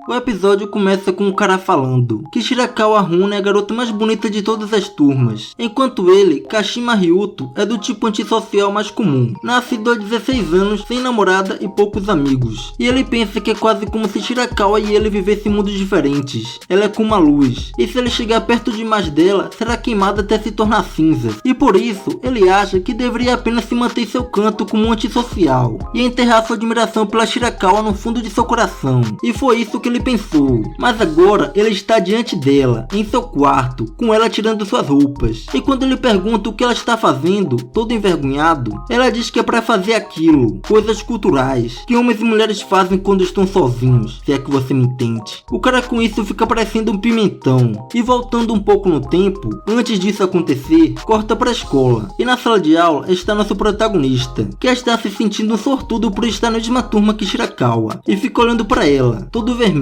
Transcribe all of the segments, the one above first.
O episódio começa com um cara falando que Shirakawa Runa é a garota mais bonita de todas as turmas, enquanto ele, Kashima Ryuto, é do tipo antissocial mais comum, nascido há 16 anos, sem namorada e poucos amigos. E ele pensa que é quase como se Shirakawa e ele vivessem mundos diferentes. Ela é como a luz, e se ele chegar perto demais dela, será queimada até se tornar cinza. E por isso, ele acha que deveria apenas se manter em seu canto como um antissocial, e enterrar sua admiração pela Shirakawa no fundo de seu coração. E foi isso que ele pensou, mas agora ele está diante dela, em seu quarto, com ela tirando suas roupas. E quando ele pergunta o que ela está fazendo, todo envergonhado, ela diz que é para fazer aquilo, coisas culturais, que homens e mulheres fazem quando estão sozinhos, se é que você me entende. O cara com isso fica parecendo um pimentão. E voltando um pouco no tempo, antes disso acontecer, corta para a escola. E na sala de aula está nosso protagonista, que está se sentindo um sortudo por estar na mesma turma que Shirakawa, e fica olhando para ela, todo vermelho.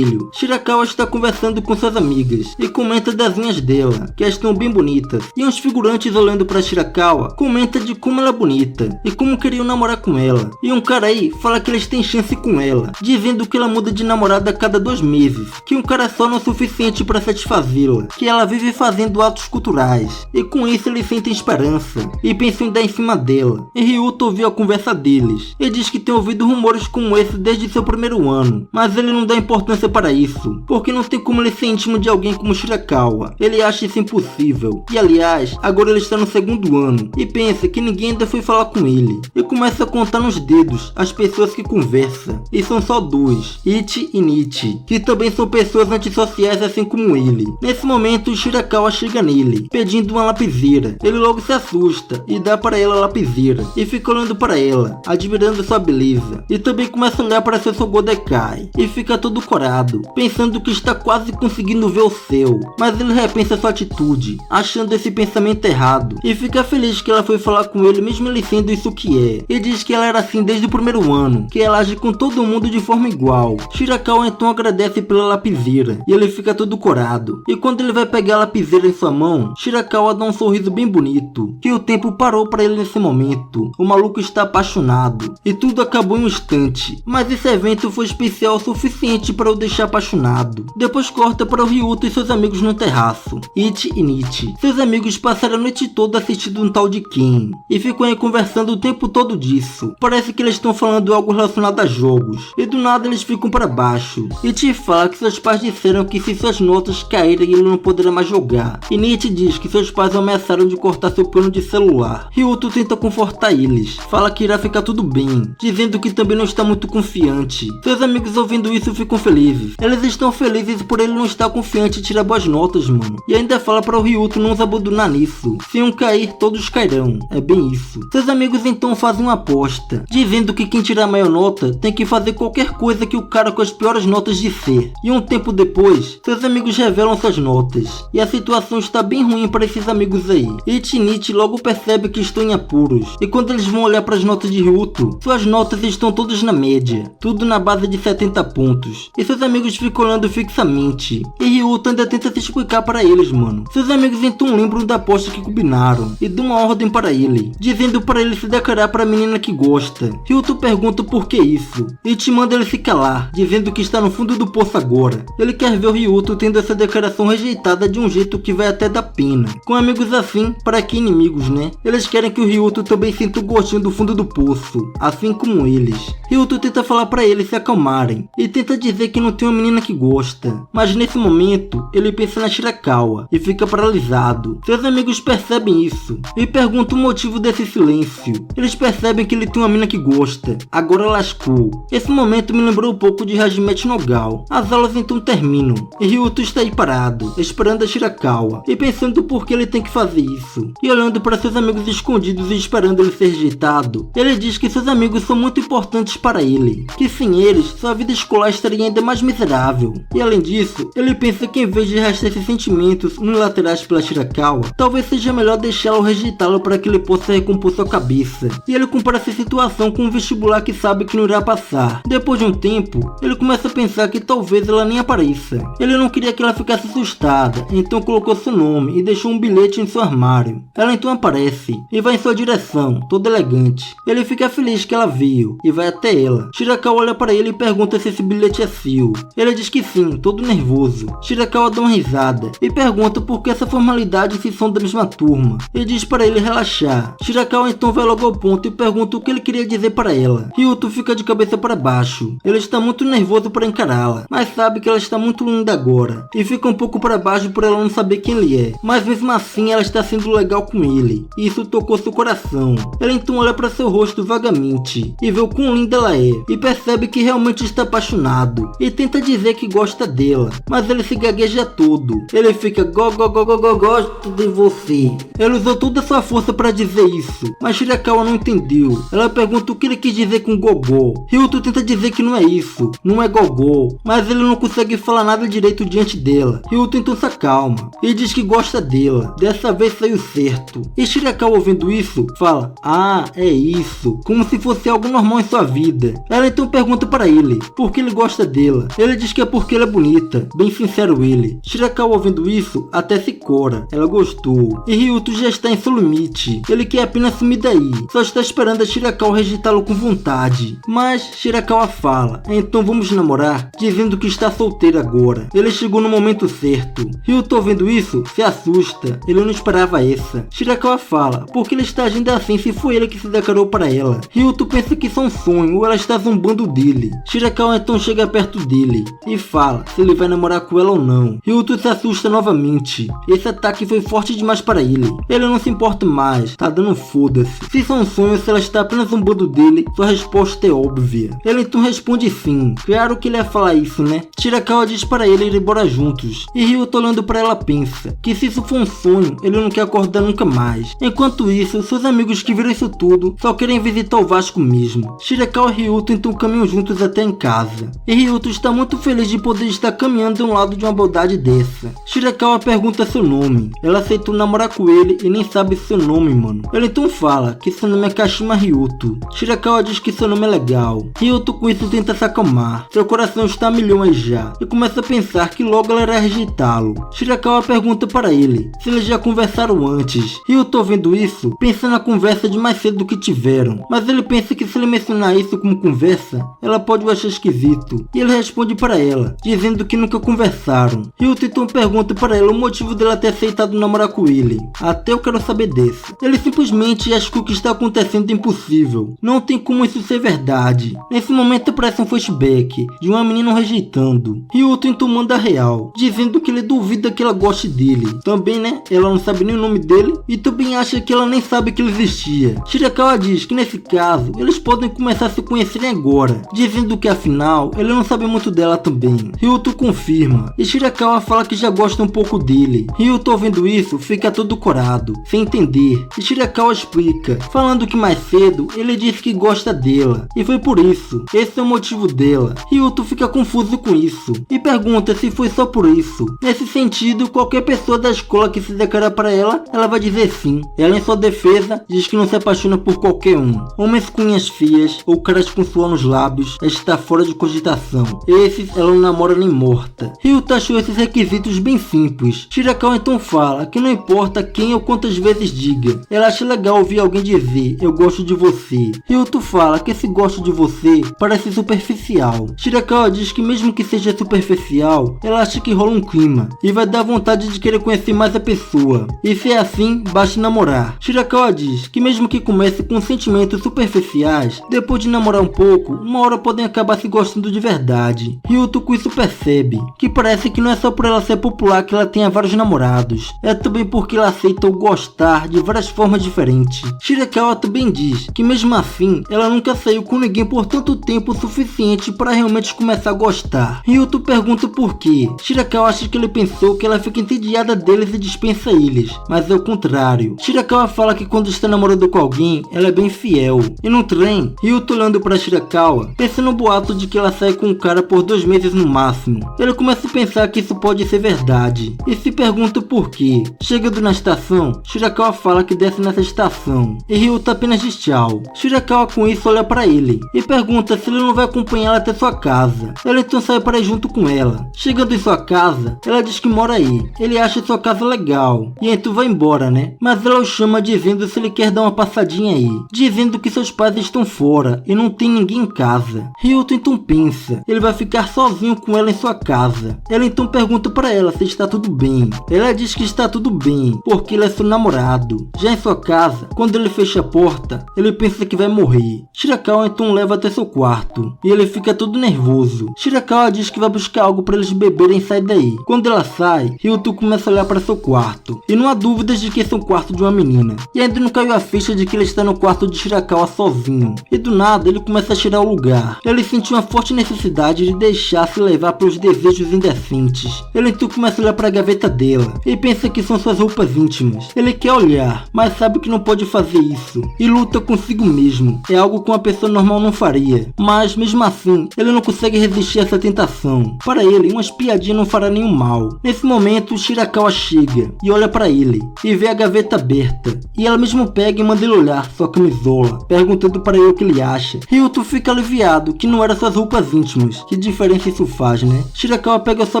Shirakawa está conversando com suas amigas e comenta das unhas dela, que estão bem bonitas, e uns figurantes olhando para Shirakawa comenta de como ela é bonita e como queriam namorar com ela. E um cara aí fala que eles têm chance com ela, dizendo que ela muda de namorada a cada 2 meses, que um cara só não é suficiente para satisfazê-la, que ela vive fazendo atos culturais, e com isso eles sentem esperança e pensam em dar em cima dela. E Ryuto ouviu a conversa deles e diz que tem ouvido rumores como esse desde seu primeiro ano, mas ele não dá importância para isso, porque não tem como ele ser íntimo de alguém como Shirakawa. Ele acha isso impossível. E aliás, agora ele está no 2º ano e pensa que ninguém ainda foi falar com ele. E começa a contar nos dedos as pessoas que conversa. E são só 2, Ichi e Nichi, que também são pessoas antissociais assim como ele. Nesse momento, Shirakawa chega nele, pedindo uma lapiseira. Ele logo se assusta e dá para ela a lapiseira. E fica olhando para ela, admirando sua beleza. E também começa a olhar para seu Sogodekai. E fica todo corado, pensando que está quase conseguindo ver o céu, mas ele repensa sua atitude, achando esse pensamento errado, e fica feliz que ela foi falar com ele mesmo ele sendo isso que é, e diz que ela era assim desde o primeiro ano, que ela age com todo mundo de forma igual. Shirakawa então agradece pela lapiseira, e ele fica todo corado, e quando ele vai pegar a lapiseira em sua mão, Shirakawa dá um sorriso bem bonito, que o tempo parou para ele nesse momento. O maluco está apaixonado, e tudo acabou em um instante, mas esse evento foi especial o suficiente para o deixar apaixonado. Depois corta para o Ryuto e seus amigos no terraço, Ichi e Nichi. Seus amigos passaram a noite toda assistindo um tal de Ken, e ficam aí conversando o tempo todo disso. Parece que eles estão falando algo relacionado a jogos, e do nada eles ficam para baixo. Ichi fala que seus pais disseram que se suas notas caírem ele não poderá mais jogar, e Nichi diz que seus pais ameaçaram de cortar seu plano de celular. Ryuto tenta confortar eles, fala que irá ficar tudo bem, dizendo que também não está muito confiante. Seus amigos ouvindo isso ficam felizes. Eles estão felizes por ele não estar confiante e tirar boas notas, mano. E ainda fala para o Ryuto não se abandonar nisso. Se um cair, todos cairão. É bem isso. Seus amigos então fazem uma aposta, dizendo que quem tirar a maior nota tem que fazer qualquer coisa que o cara com as piores notas disser. E um tempo depois, seus amigos revelam suas notas. E a situação está bem ruim para esses amigos aí. Ichi e Nichi logo percebe que estão em apuros. E quando eles vão olhar para as notas de Ryuto, suas notas estão todas na média. Tudo na base de 70 pontos. E seus amigos ficam olhando fixamente, e Ryuto ainda tenta se explicar para eles, mano. Seus amigos então lembram da aposta que combinaram, e dão uma ordem para ele, dizendo para ele se declarar para a menina que gosta. Ryuto pergunta por que isso, e te manda ele se calar, dizendo que está no fundo do poço agora. Ele quer ver o Ryuto tendo essa declaração rejeitada de um jeito que vai até dar pena. Com amigos assim, para que inimigos, né? Eles querem que o Ryuto também sinta o gostinho do fundo do poço, assim como eles. Ryuto tenta falar para eles se acalmarem, e tenta dizer que não tem uma menina que gosta, mas nesse momento ele pensa na Shirakawa e fica paralisado. Seus amigos percebem isso e perguntam o motivo desse silêncio. Eles percebem que ele tem uma menina que gosta. Agora lascou. Esse momento me lembrou um pouco de Hajime no Gal. As aulas então terminam e Ryuto está aí parado, esperando a Shirakawa e pensando por que ele tem que fazer isso. E olhando para seus amigos escondidos e esperando ele ser rejeitado, ele diz que seus amigos são muito importantes para ele, que sem eles sua vida escolar estaria ainda mais miserável. E além disso, ele pensa que em vez de arrastar esses sentimentos unilaterais pela Shirakawa, talvez seja melhor deixá-lo ou rejeitá-lo para que ele possa recompor sua cabeça. E ele compara essa situação com um vestibular que sabe que não irá passar. Depois de um tempo, ele começa a pensar que talvez ela nem apareça. Ele não queria que ela ficasse assustada, então colocou seu nome e deixou um bilhete em seu armário. Ela então aparece e vai em sua direção, toda elegante. Ele fica feliz que ela veio e vai até ela. Shirakawa olha para ele e pergunta se esse bilhete é seu. desafio. Ele diz que sim, todo nervoso. Shirakawa dá uma risada e pergunta por que essa formalidade se são da mesma turma. Ele diz para ele relaxar. Shirakawa então vai logo ao ponto e pergunta o que ele queria dizer para ela. Ryuto fica de cabeça para baixo. Ele está muito nervoso para encará-la, mas sabe que ela está muito linda agora. E fica um pouco para baixo por ela não saber quem ele é. Mas mesmo assim ela está sendo legal com ele. E isso tocou seu coração. Ela então olha para seu rosto vagamente e vê o quão linda ela é. E percebe que realmente está apaixonado. E tenta dizer que gosta dela, mas ele se gagueja todo. Ele fica gosto de você. Ele usou toda a sua força para dizer isso, mas Shirakawa não entendeu. Ela pergunta o que ele quis dizer com gogó. Ryuto tenta dizer que não é isso, não é gogó, mas ele não consegue falar nada direito diante dela. Ryuto então se acalma e diz que gosta dela. Dessa vez saiu certo. E Shirakawa, ouvindo isso, fala: ah, é isso, como se fosse algo normal em sua vida. Ela então pergunta para ele por que ele gosta dela. Ele diz que é porque ela é bonita, bem sincero ele. Shirakawa, ouvindo isso, até se cora. Ela gostou. E Ryuto já está em seu limite. Ele quer apenas sumir daí, só está esperando a Shirakawa rejeitá-lo com vontade. Mas Shirakawa fala: então vamos namorar, dizendo que está solteira agora. Ele chegou no momento certo. Ryuto, ouvindo isso, se assusta. Ele não esperava essa. Shirakawa fala: por que ele está agindo assim se foi ele que se declarou para ela? Ryuto pensa que isso é um sonho ou ela está zombando dele. Shirakawa então chega perto dele e fala se ele vai namorar com ela ou não. Ryuto se assusta novamente. Esse ataque foi forte demais para ele. Ele não se importa mais, tá dando foda-se. Se isso é um sonho, se ela está apenas zombando dele, sua resposta é óbvia. Ele então responde sim. Claro que ele ia falar isso, né? Shirakawa diz para ele ir embora juntos. E Ryuto, olhando para ela, pensa que se isso for um sonho, ele não quer acordar nunca mais. Enquanto isso, seus amigos que viram isso tudo só querem visitar o Vasco mesmo. Shirakawa e Ryuto então caminham juntos até em casa. E Ryuto está muito feliz de poder estar caminhando ao lado de uma beldade dessa. Shirakawa pergunta seu nome. Ela aceitou namorar com ele e nem sabe seu nome, mano. Ele então fala que seu nome é Kashima Ryuto. Shirakawa diz que seu nome é legal. Ryuto com isso tenta se acalmar. Seu coração está a milhões já. E começa a pensar que logo ela irá rejeitá-lo. Shirakawa pergunta para ele se eles já conversaram antes. Ryuto, ouvindo isso, pensa na conversa de mais cedo que tiveram. Mas ele pensa que se ele mencionar isso como conversa, ela pode o achar esquisito. E ele responde para ela, dizendo que nunca conversaram. Ryuto então pergunta para ela o motivo dela ter aceitado namorar com ele. Até eu quero saber desse. Ele simplesmente acha que o que está acontecendo é impossível. Não tem como isso ser verdade. Nesse momento aparece um flashback de uma menina rejeitando. Ryuto então manda real, dizendo que ele duvida que ela goste dele. Também, né? Ela não sabe nem o nome dele e também acha que ela nem sabe que ele existia. Shirakawa diz que nesse caso, eles podem começar a se conhecerem agora, dizendo que afinal, ele não sabe muito dela também. Ryuto confirma e Shirakawa fala que já gosta um pouco dele. Ryuto, ouvindo isso, fica todo corado, sem entender. E Shirakawa explica, falando que mais cedo ele disse que gosta dela e foi por isso. Esse é o motivo dela. Ryuto fica confuso com isso e pergunta se foi só por isso. Nesse sentido, qualquer pessoa da escola que se declarar para ela, ela vai dizer sim. Ela, em sua defesa, diz que não se apaixona por qualquer um. Homens com unhas feias ou caras com suor nos lábios está fora de cogitação. Esses ela não namora nem morta. Ryuto achou esses requisitos bem simples. Shirakawa então fala que não importa quem ou quantas vezes diga, ela acha legal ouvir alguém dizer eu gosto de você. Ryuto fala que esse gosto de você parece superficial. Shirakawa diz que mesmo que seja superficial, ela acha que rola um clima e vai dar vontade de querer conhecer mais a pessoa. E se é assim, basta namorar. Shirakawa diz que mesmo que comece com sentimentos superficiais, depois de namorar um pouco, uma hora podem acabar se gostando de verdade. Ryuto com isso percebe que parece que não é só por ela ser popular que ela tenha vários namorados, é também porque ela aceita o gostar de várias formas diferentes. Shirakawa também diz que mesmo assim, ela nunca saiu com ninguém por tanto tempo suficiente para realmente começar a gostar. Ryuto pergunta por quê. Shirakawa acha que ele pensou que ela fica entediada deles e dispensa eles, mas é o contrário. Shirakawa fala que quando está namorando com alguém, ela é bem fiel. E no trem, Ryuto, olhando para Shirakawa, pensa no boato de que ela sai com um cara por 2 meses no máximo. Ele começa a pensar que isso pode ser verdade e se pergunta por quê. Chegando na estação, Shirakawa fala que desce nessa estação e Ryuto apenas diz tchau. Shirakawa com isso olha para ele e pergunta se ele não vai acompanhá-la até sua casa. Ela então sai para ir junto com ela. Chegando em sua casa, ela diz que mora aí. Ele acha sua casa legal e então vai embora, né? Mas ela o chama dizendo se ele quer dar uma passadinha aí, dizendo que seus pais estão fora e não tem ninguém em casa. Ryuto então pensa, ele vai ficar sozinho com ela em sua casa. Ela então pergunta para ela se está tudo bem. Ela diz que está tudo bem, porque ele é seu namorado. Já em sua casa, quando ele fecha a porta, ele pensa que vai morrer. Shirakawa então leva até seu quarto, e ele fica todo nervoso. Shirakawa diz que vai buscar algo para eles beberem e sair daí. Quando ela sai, Ryuto começa a olhar para seu quarto, e não há dúvidas de que esse é o quarto de uma menina. E ainda não caiu a ficha de que ele está no quarto de Shirakawa sozinho. E do nada, ele começa a cheirar o lugar. Ele sente uma forte necessidade de deixar-se levar pelos desejos indecentes. Ele então começa a olhar para a gaveta dela, e pensa que são suas roupas íntimas. Ele quer olhar, mas sabe que não pode fazer isso, e luta consigo mesmo. É algo que uma pessoa normal não faria, mas mesmo assim, ele não consegue resistir a essa tentação. Para ele, uma espiadinha não fará nenhum mal. Nesse momento, Shirakawa chega e olha para ele, e vê a gaveta aberta, e ela mesmo pega e manda ele olhar sua camisola, perguntando para ele o que ele acha. Ryuto fica aliviado que não eram suas roupas íntimas. Que diferença isso faz, né? Shirakawa pega sua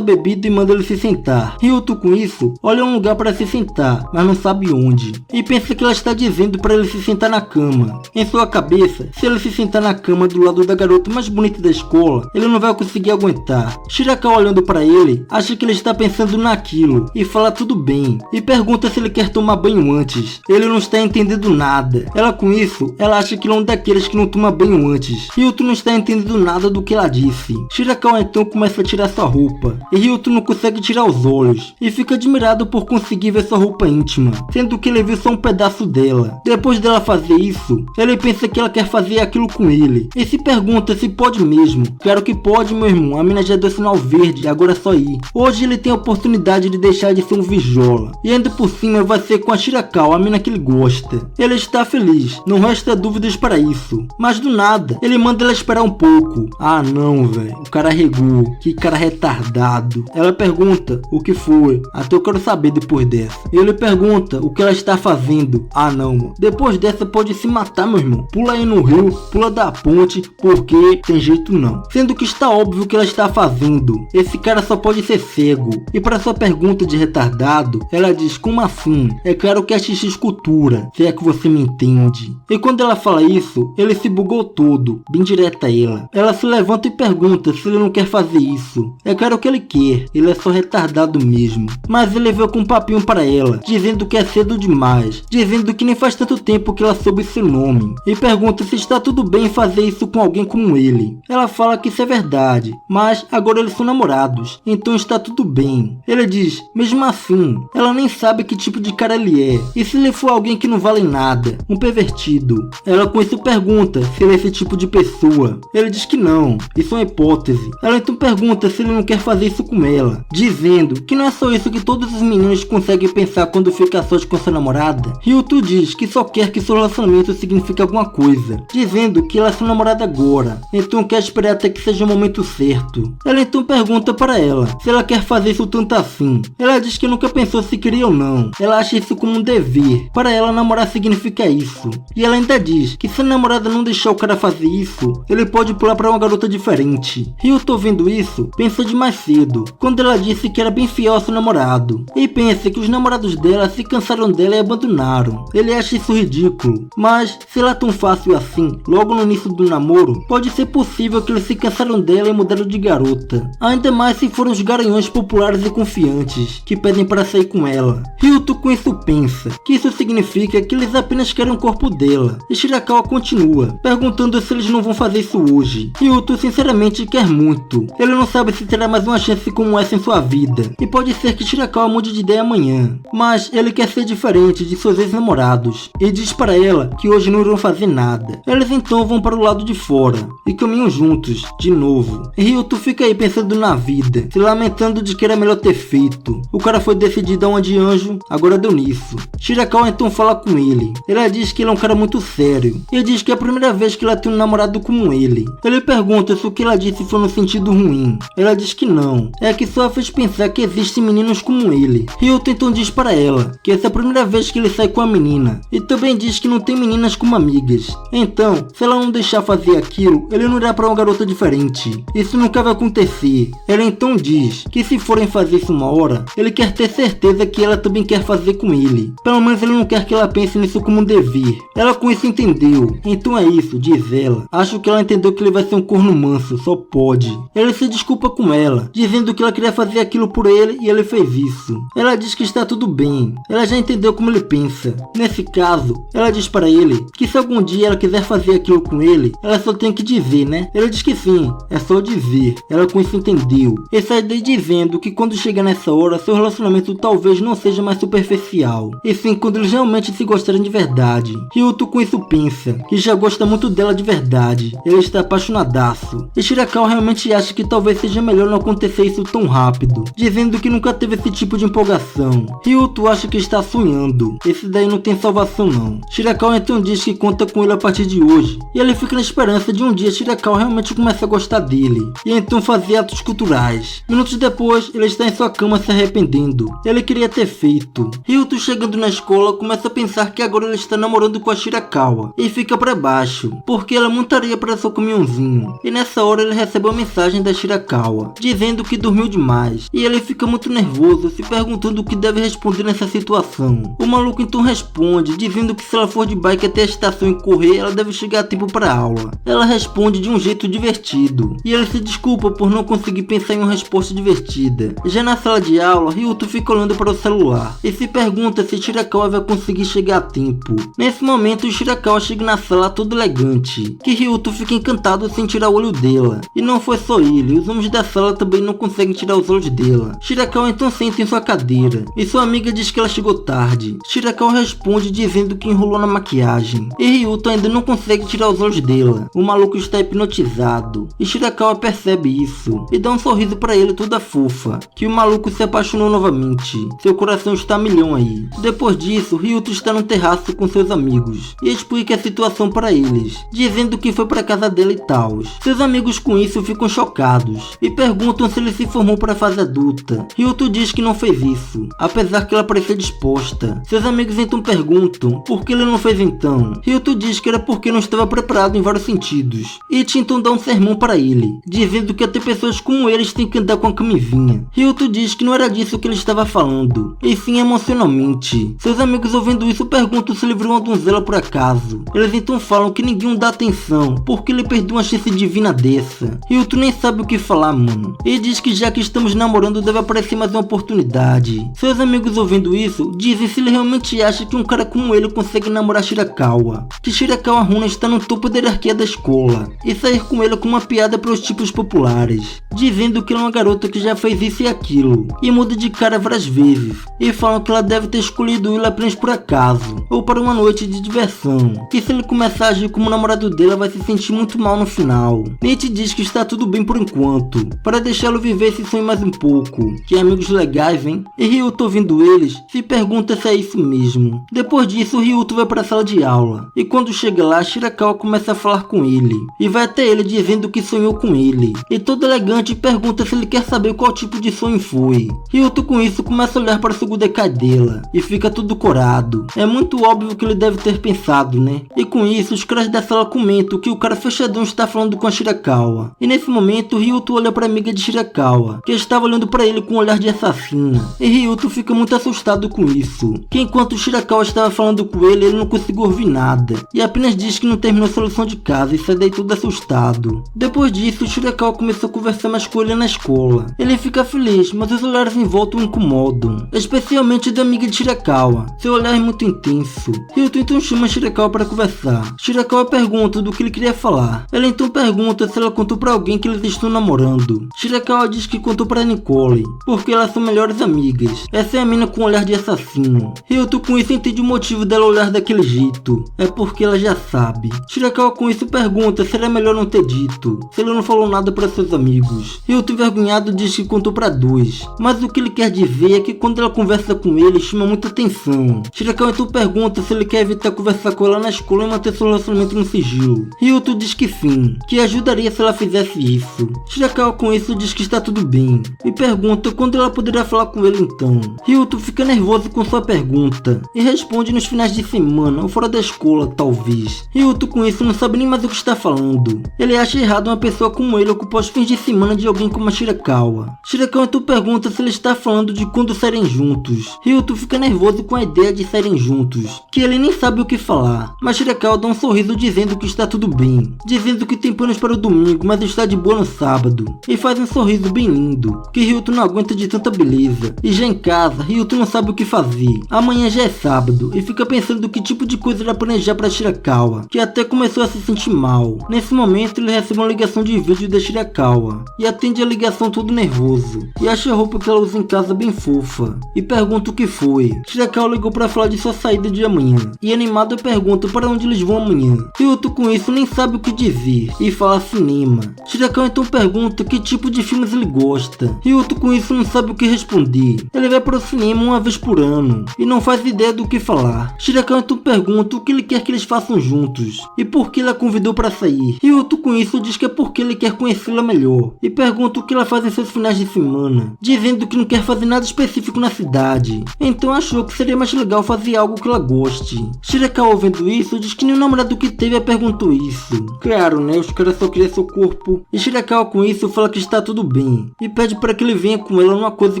bebida e manda ele se sentar. Ryuto, com isso, olha um lugar para se sentar, mas não sabe onde, e pensa que ela está dizendo para ele se sentar na cama. Em sua cabeça, se ele se sentar na cama do lado da garota mais bonita da escola, ele não vai conseguir aguentar. Shirakawa, olhando para ele, acha que ele está pensando naquilo, e fala tudo bem, e pergunta se ele quer tomar banho antes. Ele não está entendendo nada. Ela, com isso, ela acha que ele é um daqueles que não toma banho antes. Ryuto não está entendendo nada do que ela disse. Shirakawa então começa a tirar sua roupa, e Ryuto não consegue tirar os olhos, e fica admirado por conseguir ver sua roupa íntima, sendo que ele viu só um pedaço dela. Depois dela fazer isso, ele pensa que ela quer fazer aquilo com ele, e se pergunta se pode mesmo. Claro que pode, meu irmão, a mina já deu sinal verde, agora é só ir. Hoje ele tem a oportunidade de deixar de ser um virjola, e ainda por cima vai ser com a Shirakawa, a mina que ele gosta. Ele está feliz, não resta dúvidas para isso, mas do nada, ele manda ela esperar um pouco. Ah não, velho, o cara regou, que cara retardado. Ela pergunta o que foi, até eu quero saber depois dessa. Ele pergunta o que ela está fazendo. Ah não, mano, depois dessa pode se matar, meu irmão. Pula aí no rio, pula da ponte, porque tem jeito não. Sendo que está óbvio o que ela está fazendo. Esse cara só pode ser cego. E para sua pergunta de retardado, ela diz, como assim? É claro que é xixi escultura, se é que você me entende. E quando ela fala isso, ele se bugou todo, bem direta a ela. Ela se levanta e pergunta se ele não quer fazer isso. É claro que ele quer, ele é só retardado mesmo. Mas ele veio com um papinho para ela, dizendo que é cedo demais, dizendo que nem faz tanto tempo que ela soube seu nome, e pergunta se está tudo bem fazer isso com alguém como ele. Ela fala que isso é verdade, mas agora eles são namorados, então está tudo bem. Ele diz, mesmo assim, ela nem sabe que tipo de cara ele é, e se ele for alguém que não vale nada, um pervertido. Ela com isso pergunta se ele é esse tipo de pessoa. Ele diz que não, isso é uma hipótese. Ela então pergunta se ele não quer fazer isso com ela, dizendo que não é só isso que todos os meninos conseguem pensar quando fica a sós com sua namorada. Ryuto diz que só quer que seu relacionamento signifique alguma coisa, dizendo que ela é sua namorada agora, então quer esperar até que seja o momento certo. Ela então pergunta para ela se ela quer fazer isso tanto assim. Ela diz que nunca pensou se queria ou não, ela acha isso como um dever. Para ela, namorar significa isso. E ela ainda diz que se a namorada não deixar o cara fazer isso, ele pode pular para uma garota diferente. Ryuto, vendo isso, pensou de mais cedo, quando ela disse que era bem fiel ao seu namorado, e pensa que os namorados dela se cansaram dela e abandonaram. Ele acha isso ridículo, mas se ela é tão fácil assim, logo no início do namoro, pode ser possível que eles se cansaram dela e mudaram de garota. Ainda mais se foram os garanhões populares e confiantes, que pedem para sair com ela. Ryuto com isso pensa que isso significa que eles apenas querem o corpo dela, e Shirakawa continua, perguntando se eles não vão fazer isso hoje. Ryuto sinceramente quer muito. Ele não sabe se terá mais uma chance como essa em sua vida, e pode ser que Shirakawa mude de ideia amanhã, mas ele quer ser diferente de seus ex-namorados, e diz para ela que hoje não irão fazer nada. Eles então vão para o lado de fora, e caminham juntos, de novo. E Ryuto fica aí pensando na vida, se lamentando de que era melhor ter feito. O cara foi decidido a uma de anjo, agora deu nisso. Shirakawa então fala com ele. Ela diz que ele é um cara muito sério, e diz que é a primeira vez que ela tem um namorado como ele. Ele pergunta se o que ela disse foi no sentido ruim. Ela diz que não, é que só a fez pensar que existem meninos como ele. Ryuto então diz para ela que essa é a primeira vez que ele sai com a menina, e também diz que não tem meninas como amigas. Então, se ela não deixar fazer aquilo, ele não irá para uma garota diferente. Isso nunca vai acontecer. Ela então diz que se forem fazer isso uma hora, ele quer ter certeza que ela também quer fazer com ele. Pelo menos ele não quer que ela pense nisso como um dever. Ela com isso entendeu. Então é isso, diz ela. Acho que ela entendeu que ele vai ser um corno manso, só só pode. Ele se desculpa com ela, dizendo que ela queria fazer aquilo por ele e ele fez isso. Ela diz que está tudo bem, ela já entendeu como ele pensa. Nesse caso, ela diz para ele que se algum dia ela quiser fazer aquilo com ele, ela só tem que dizer, né? Ele diz que sim, é só dizer. Ela com isso entendeu. E sai daí dizendo que quando chegar nessa hora, seu relacionamento talvez não seja mais superficial, e sim quando eles realmente se gostarem de verdade. Ryuto com isso pensa que já gosta muito dela de verdade, ele está apaixonadaço. E Shirakawa realmente acha que talvez seja melhor não acontecer isso tão rápido, dizendo que nunca teve esse tipo de empolgação. Ryuto acha que está sonhando, esse daí não tem salvação não. Shirakawa então diz que conta com ele a partir de hoje, e ele fica na esperança de um dia Shirakawa realmente começar a gostar dele, e então fazer atos culturais. Minutos depois, ele está em sua cama se arrependendo, ele queria ter feito. Ryuto chegando na escola começa a pensar que agora ele está namorando com a Shirakawa, e fica para baixo, porque ela montaria para seu caminhãozinho. E nessa hora ele recebe uma mensagem da Shirakawa, dizendo que dormiu demais, e ele fica muito nervoso, se perguntando o que deve responder nessa situação. O maluco então responde, dizendo que se ela for de bike até a estação e correr, ela deve chegar a tempo para aula. Ela responde de um jeito divertido, e ele se desculpa por não conseguir pensar em uma resposta divertida. Já na sala de aula, Ryuto fica olhando para o celular, e se pergunta se Shirakawa vai conseguir chegar a tempo. Nesse momento, Shirakawa chega na sala todo elegante, que Ryuto fica encantado sem tirar o olho dela. E não foi só ele, os homens da sala também não conseguem tirar os olhos dela. Shirakawa então senta em sua cadeira, e sua amiga diz que ela chegou tarde. Shirakawa responde dizendo que enrolou na maquiagem, e Ryuto ainda não consegue tirar os olhos dela. O maluco está hipnotizado, e Shirakawa percebe isso, e dá um sorriso para ele toda fofa, que o maluco se apaixonou novamente. Seu coração está a milhão aí. Depois disso, Ryuto está no terraço com seus amigos, e explica a situação para eles, dizendo que foi para casa dela e tal. Seus amigos com isso ficam chocados, e perguntam se ele se formou para a fase adulta. Ryuto diz que não fez isso, apesar que ela parecia disposta. Seus amigos então perguntam por que ele não fez então. Ryuto diz que era porque não estava preparado em vários sentidos. Ichi então dá um sermão para ele, dizendo que até pessoas como eles têm que andar com a camisinha. Ryuto diz que não era disso que ele estava falando, e sim emocionalmente. Seus amigos ouvindo isso perguntam se ele virou uma donzela por acaso. Eles então falam que ninguém dá atenção, porque ele perdeu uma chance divina dessa. Ryuto nem sabe o que falar, mano. E diz que já que estamos namorando deve aparecer mais uma oportunidade. Seus amigos ouvindo isso, dizem se ele realmente acha que um cara como ele consegue namorar Shirakawa. Que Shirakawa Runa está no topo da hierarquia da escola, e sair com ele com uma piada para os tipos populares, dizendo que ela é uma garota que já fez isso e aquilo, e muda de cara várias vezes, e falam que ela deve ter escolhido ele apenas por acaso, ou para uma noite de diversão, que se ele começar a agir como namorado dela vai se sentir muito mal no final. Nietzsche diz que está tudo bem por enquanto, para deixá-lo viver esse sonho mais um pouco. Que amigos legais, hein? E Ryuto ouvindo eles, se pergunta se é isso mesmo. Depois disso, Ryuto vai para a sala de aula, e quando chega lá, Shirakawa começa a falar com ele, e vai até ele dizendo que sonhou com ele, e todo elegante pergunta se ele quer saber qual tipo de sonho foi. Ryuto com isso começa a olhar para o Sugudaikai dela, e fica tudo corado. É muito óbvio que ele deve ter pensado, né? E com isso, os caras da sala comentam que o cara fechadão está falando com a Shirakawa. E nesse momento, Ryuto olha para a amiga de Shirakawa, que estava olhando para ele com um olhar de assassina. E Ryuto fica muito assustado com isso, que enquanto Shirakawa estava falando com ele não conseguiu ouvir nada, e apenas diz que não terminou a solução de casa e sai daí todo assustado. Depois disso, Shirakawa começou a conversar mais com ele na escola. Ele fica feliz, mas os olhares em volta o incomodam, especialmente da amiga de Shirakawa. Seu olhar é muito intenso. Ryuto então chama Shirakawa para conversar. Shirakawa pergunta do que ele queria falar. Ela então pergunta se ela contou para alguém que eles estão namorando. Shirakawa diz que contou para Nicole, porque elas são melhores amigas. Essa é a mina com um olhar de assassino. Ryuto com isso entende o motivo dela olhar daquele jeito. É porque ela já sabe. Shirakawa com isso pergunta se era melhor não ter dito, se ele não falou nada para seus amigos. Ryuto envergonhado diz que contou para dois, mas o que ele quer dizer é que quando ela conversa com ele chama muita atenção. Shirakawa então pergunta se ele quer evitar conversar com ela na escola e manter seu relacionamento no sigilo. Ryuto diz que sim, que ajudaria se ela fizesse isso. Shirakawa com isso diz que está tudo bem, e pergunta quando ela poderia falar com ele então. Ryuto fica nervoso com sua pergunta, e responde nos finais de semana ou fora da escola, talvez. Ryuto com isso não sabe nem mais o que está falando. Ele acha errado uma pessoa como ele ocupar os fins de semana de alguém como a Shirakawa. Shirakawa então pergunta se ele está falando de quando saírem juntos. Ryuto fica nervoso com a ideia de saírem juntos, que ele nem sabe o que falar, mas Shirakawa dá um sorriso dizendo que está tudo bem, dizendo que tem planos para o domingo domingo, mas está de boa no sábado. E faz um sorriso bem lindo, que Ryuto não aguenta de tanta beleza. E já em casa, Ryuto não sabe o que fazer. Amanhã já é sábado, e fica pensando que tipo de coisa irá planejar para Shirakawa, que até começou a se sentir mal. Nesse momento, ele recebe uma ligação de vídeo da Shirakawa, e atende a ligação todo nervoso, e acha a roupa que ela usa em casa bem fofa, e pergunta o que foi. Shirakawa ligou para falar de sua saída de amanhã, e animado pergunta para onde eles vão amanhã. Ryuto com isso nem sabe o que dizer, e fala cinema. Shirakawa então pergunta que tipo de filmes ele gosta. Ryuto com isso não sabe o que responder. Ele vai para o cinema uma vez por ano, e não faz ideia do que falar. Shirakawa então pergunta o que ele quer que eles façam juntos, e por que ele a convidou para sair. Ryuto com isso diz que é porque ele quer conhecê-la melhor, e pergunta o que ela faz em seus finais de semana, dizendo que não quer fazer nada específico na cidade, então achou que seria mais legal fazer algo que ela goste. Shirakawa ouvindo isso diz que nenhum namorado que teve a perguntou isso. Claro, né, os caras só queriam seu corpo. E Shirakawa com isso fala que está tudo bem, e pede para que ele venha com ela numa coisa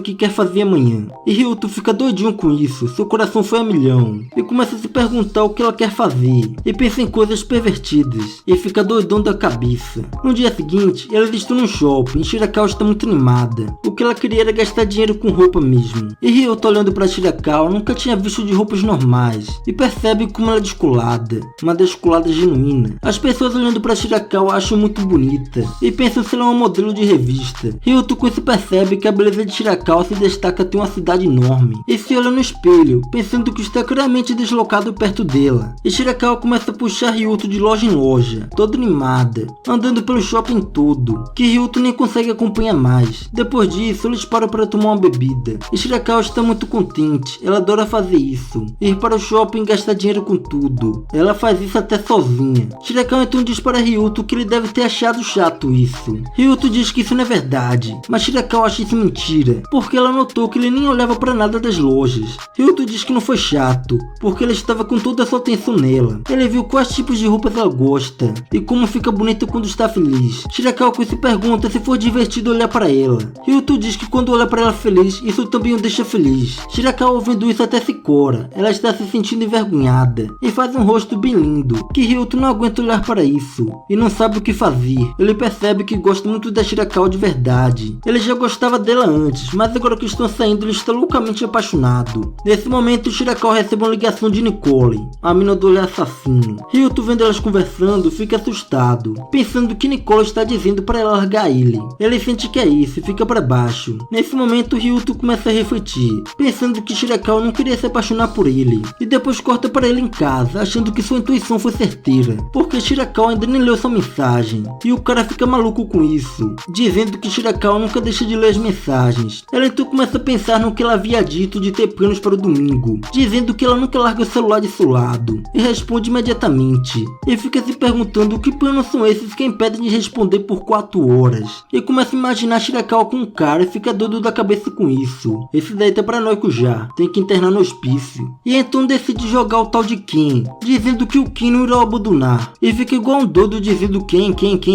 que quer fazer amanhã. E Ryuto fica doidinho com isso, seu coração foi a milhão, e começa a se perguntar o que ela quer fazer, e pensa em coisas pervertidas, e fica doidão da cabeça. No dia seguinte, eles estão no shopping, e Shirakawa está muito animada. O que ela queria era gastar dinheiro com roupa mesmo. E Ryuto olhando para Shirakawa nunca tinha visto de roupas normais, e percebe como ela é descolada, uma descolada genuína. As pessoas olhando para Shirakawa acham muito bonita, e pensam se ela é uma modelo de revista. Ryuto com isso percebe que a beleza de Shirakawa se destaca até uma cidade enorme, e se olha no espelho, pensando que está claramente deslocado perto dela. E Shirakawa começa a puxar Ryuto de loja em loja, toda animada, andando pelo shopping todo, que Ryuto nem consegue acompanhar mais. Depois disso, eles param para tomar uma bebida, e Shirakawa está muito contente, ela adora fazer isso, ir para o shopping e gastar dinheiro com tudo. Ela faz isso até sozinha. Shirakawa então diz para Ryuto que ele deve ter achado chato isso. Ryuto diz que isso não é verdade, mas Shirakawa acha isso mentira, porque ela notou que ele nem olhava para nada das lojas. Ryuto diz que não foi chato, porque ele estava com toda a sua atenção nela. Ele viu quais tipos de roupas ela gosta, e como fica bonita quando está feliz. Shirakawa com isso pergunta se for divertido olhar para ela. Ryuto diz que quando olha para ela feliz, isso também o deixa feliz. Shirakawa ouvindo isso até se cora, ela está se sentindo envergonhada, e faz um rosto bem lindo, que Ryuto não aguenta olhar para isso, e não sabe o que fazer. Ele percebe que gosta muito da Shirakawa de verdade. Ele já gostava dela antes, mas agora que estão saindo ele está loucamente apaixonado. Nesse momento Shirakawa recebe uma ligação de Nicole, a mina do olhar assassino. Ryuto vendo elas conversando fica assustado, pensando que Nicole está dizendo para ela largar ele. Ele sente que é isso e fica para baixo. Nesse momento Ryuto começa a refletir, pensando que Shirakawa não queria se apaixonar por ele, e depois corta para ele em casa, achando que sua intuição foi certeira, porque Shirakawa ainda nem leu sua mensagem, e o cara fica maluco com isso, dizendo que Shirakawa nunca deixa de ler as mensagens. Ela então começa a pensar no que ela havia dito de ter planos para o domingo, dizendo que ela nunca larga o celular de seu lado, e responde imediatamente, e fica se perguntando que planos são esses que impedem de responder por 4 horas, e começa a imaginar Shirakawa com um cara e fica doido da cabeça com isso. Esse daí tá paranoico já, tem que internar no hospício. E então decide jogar o tal de Ken, dizendo que o Ken não irá abandonar, e fica igual um doido dizendo Ken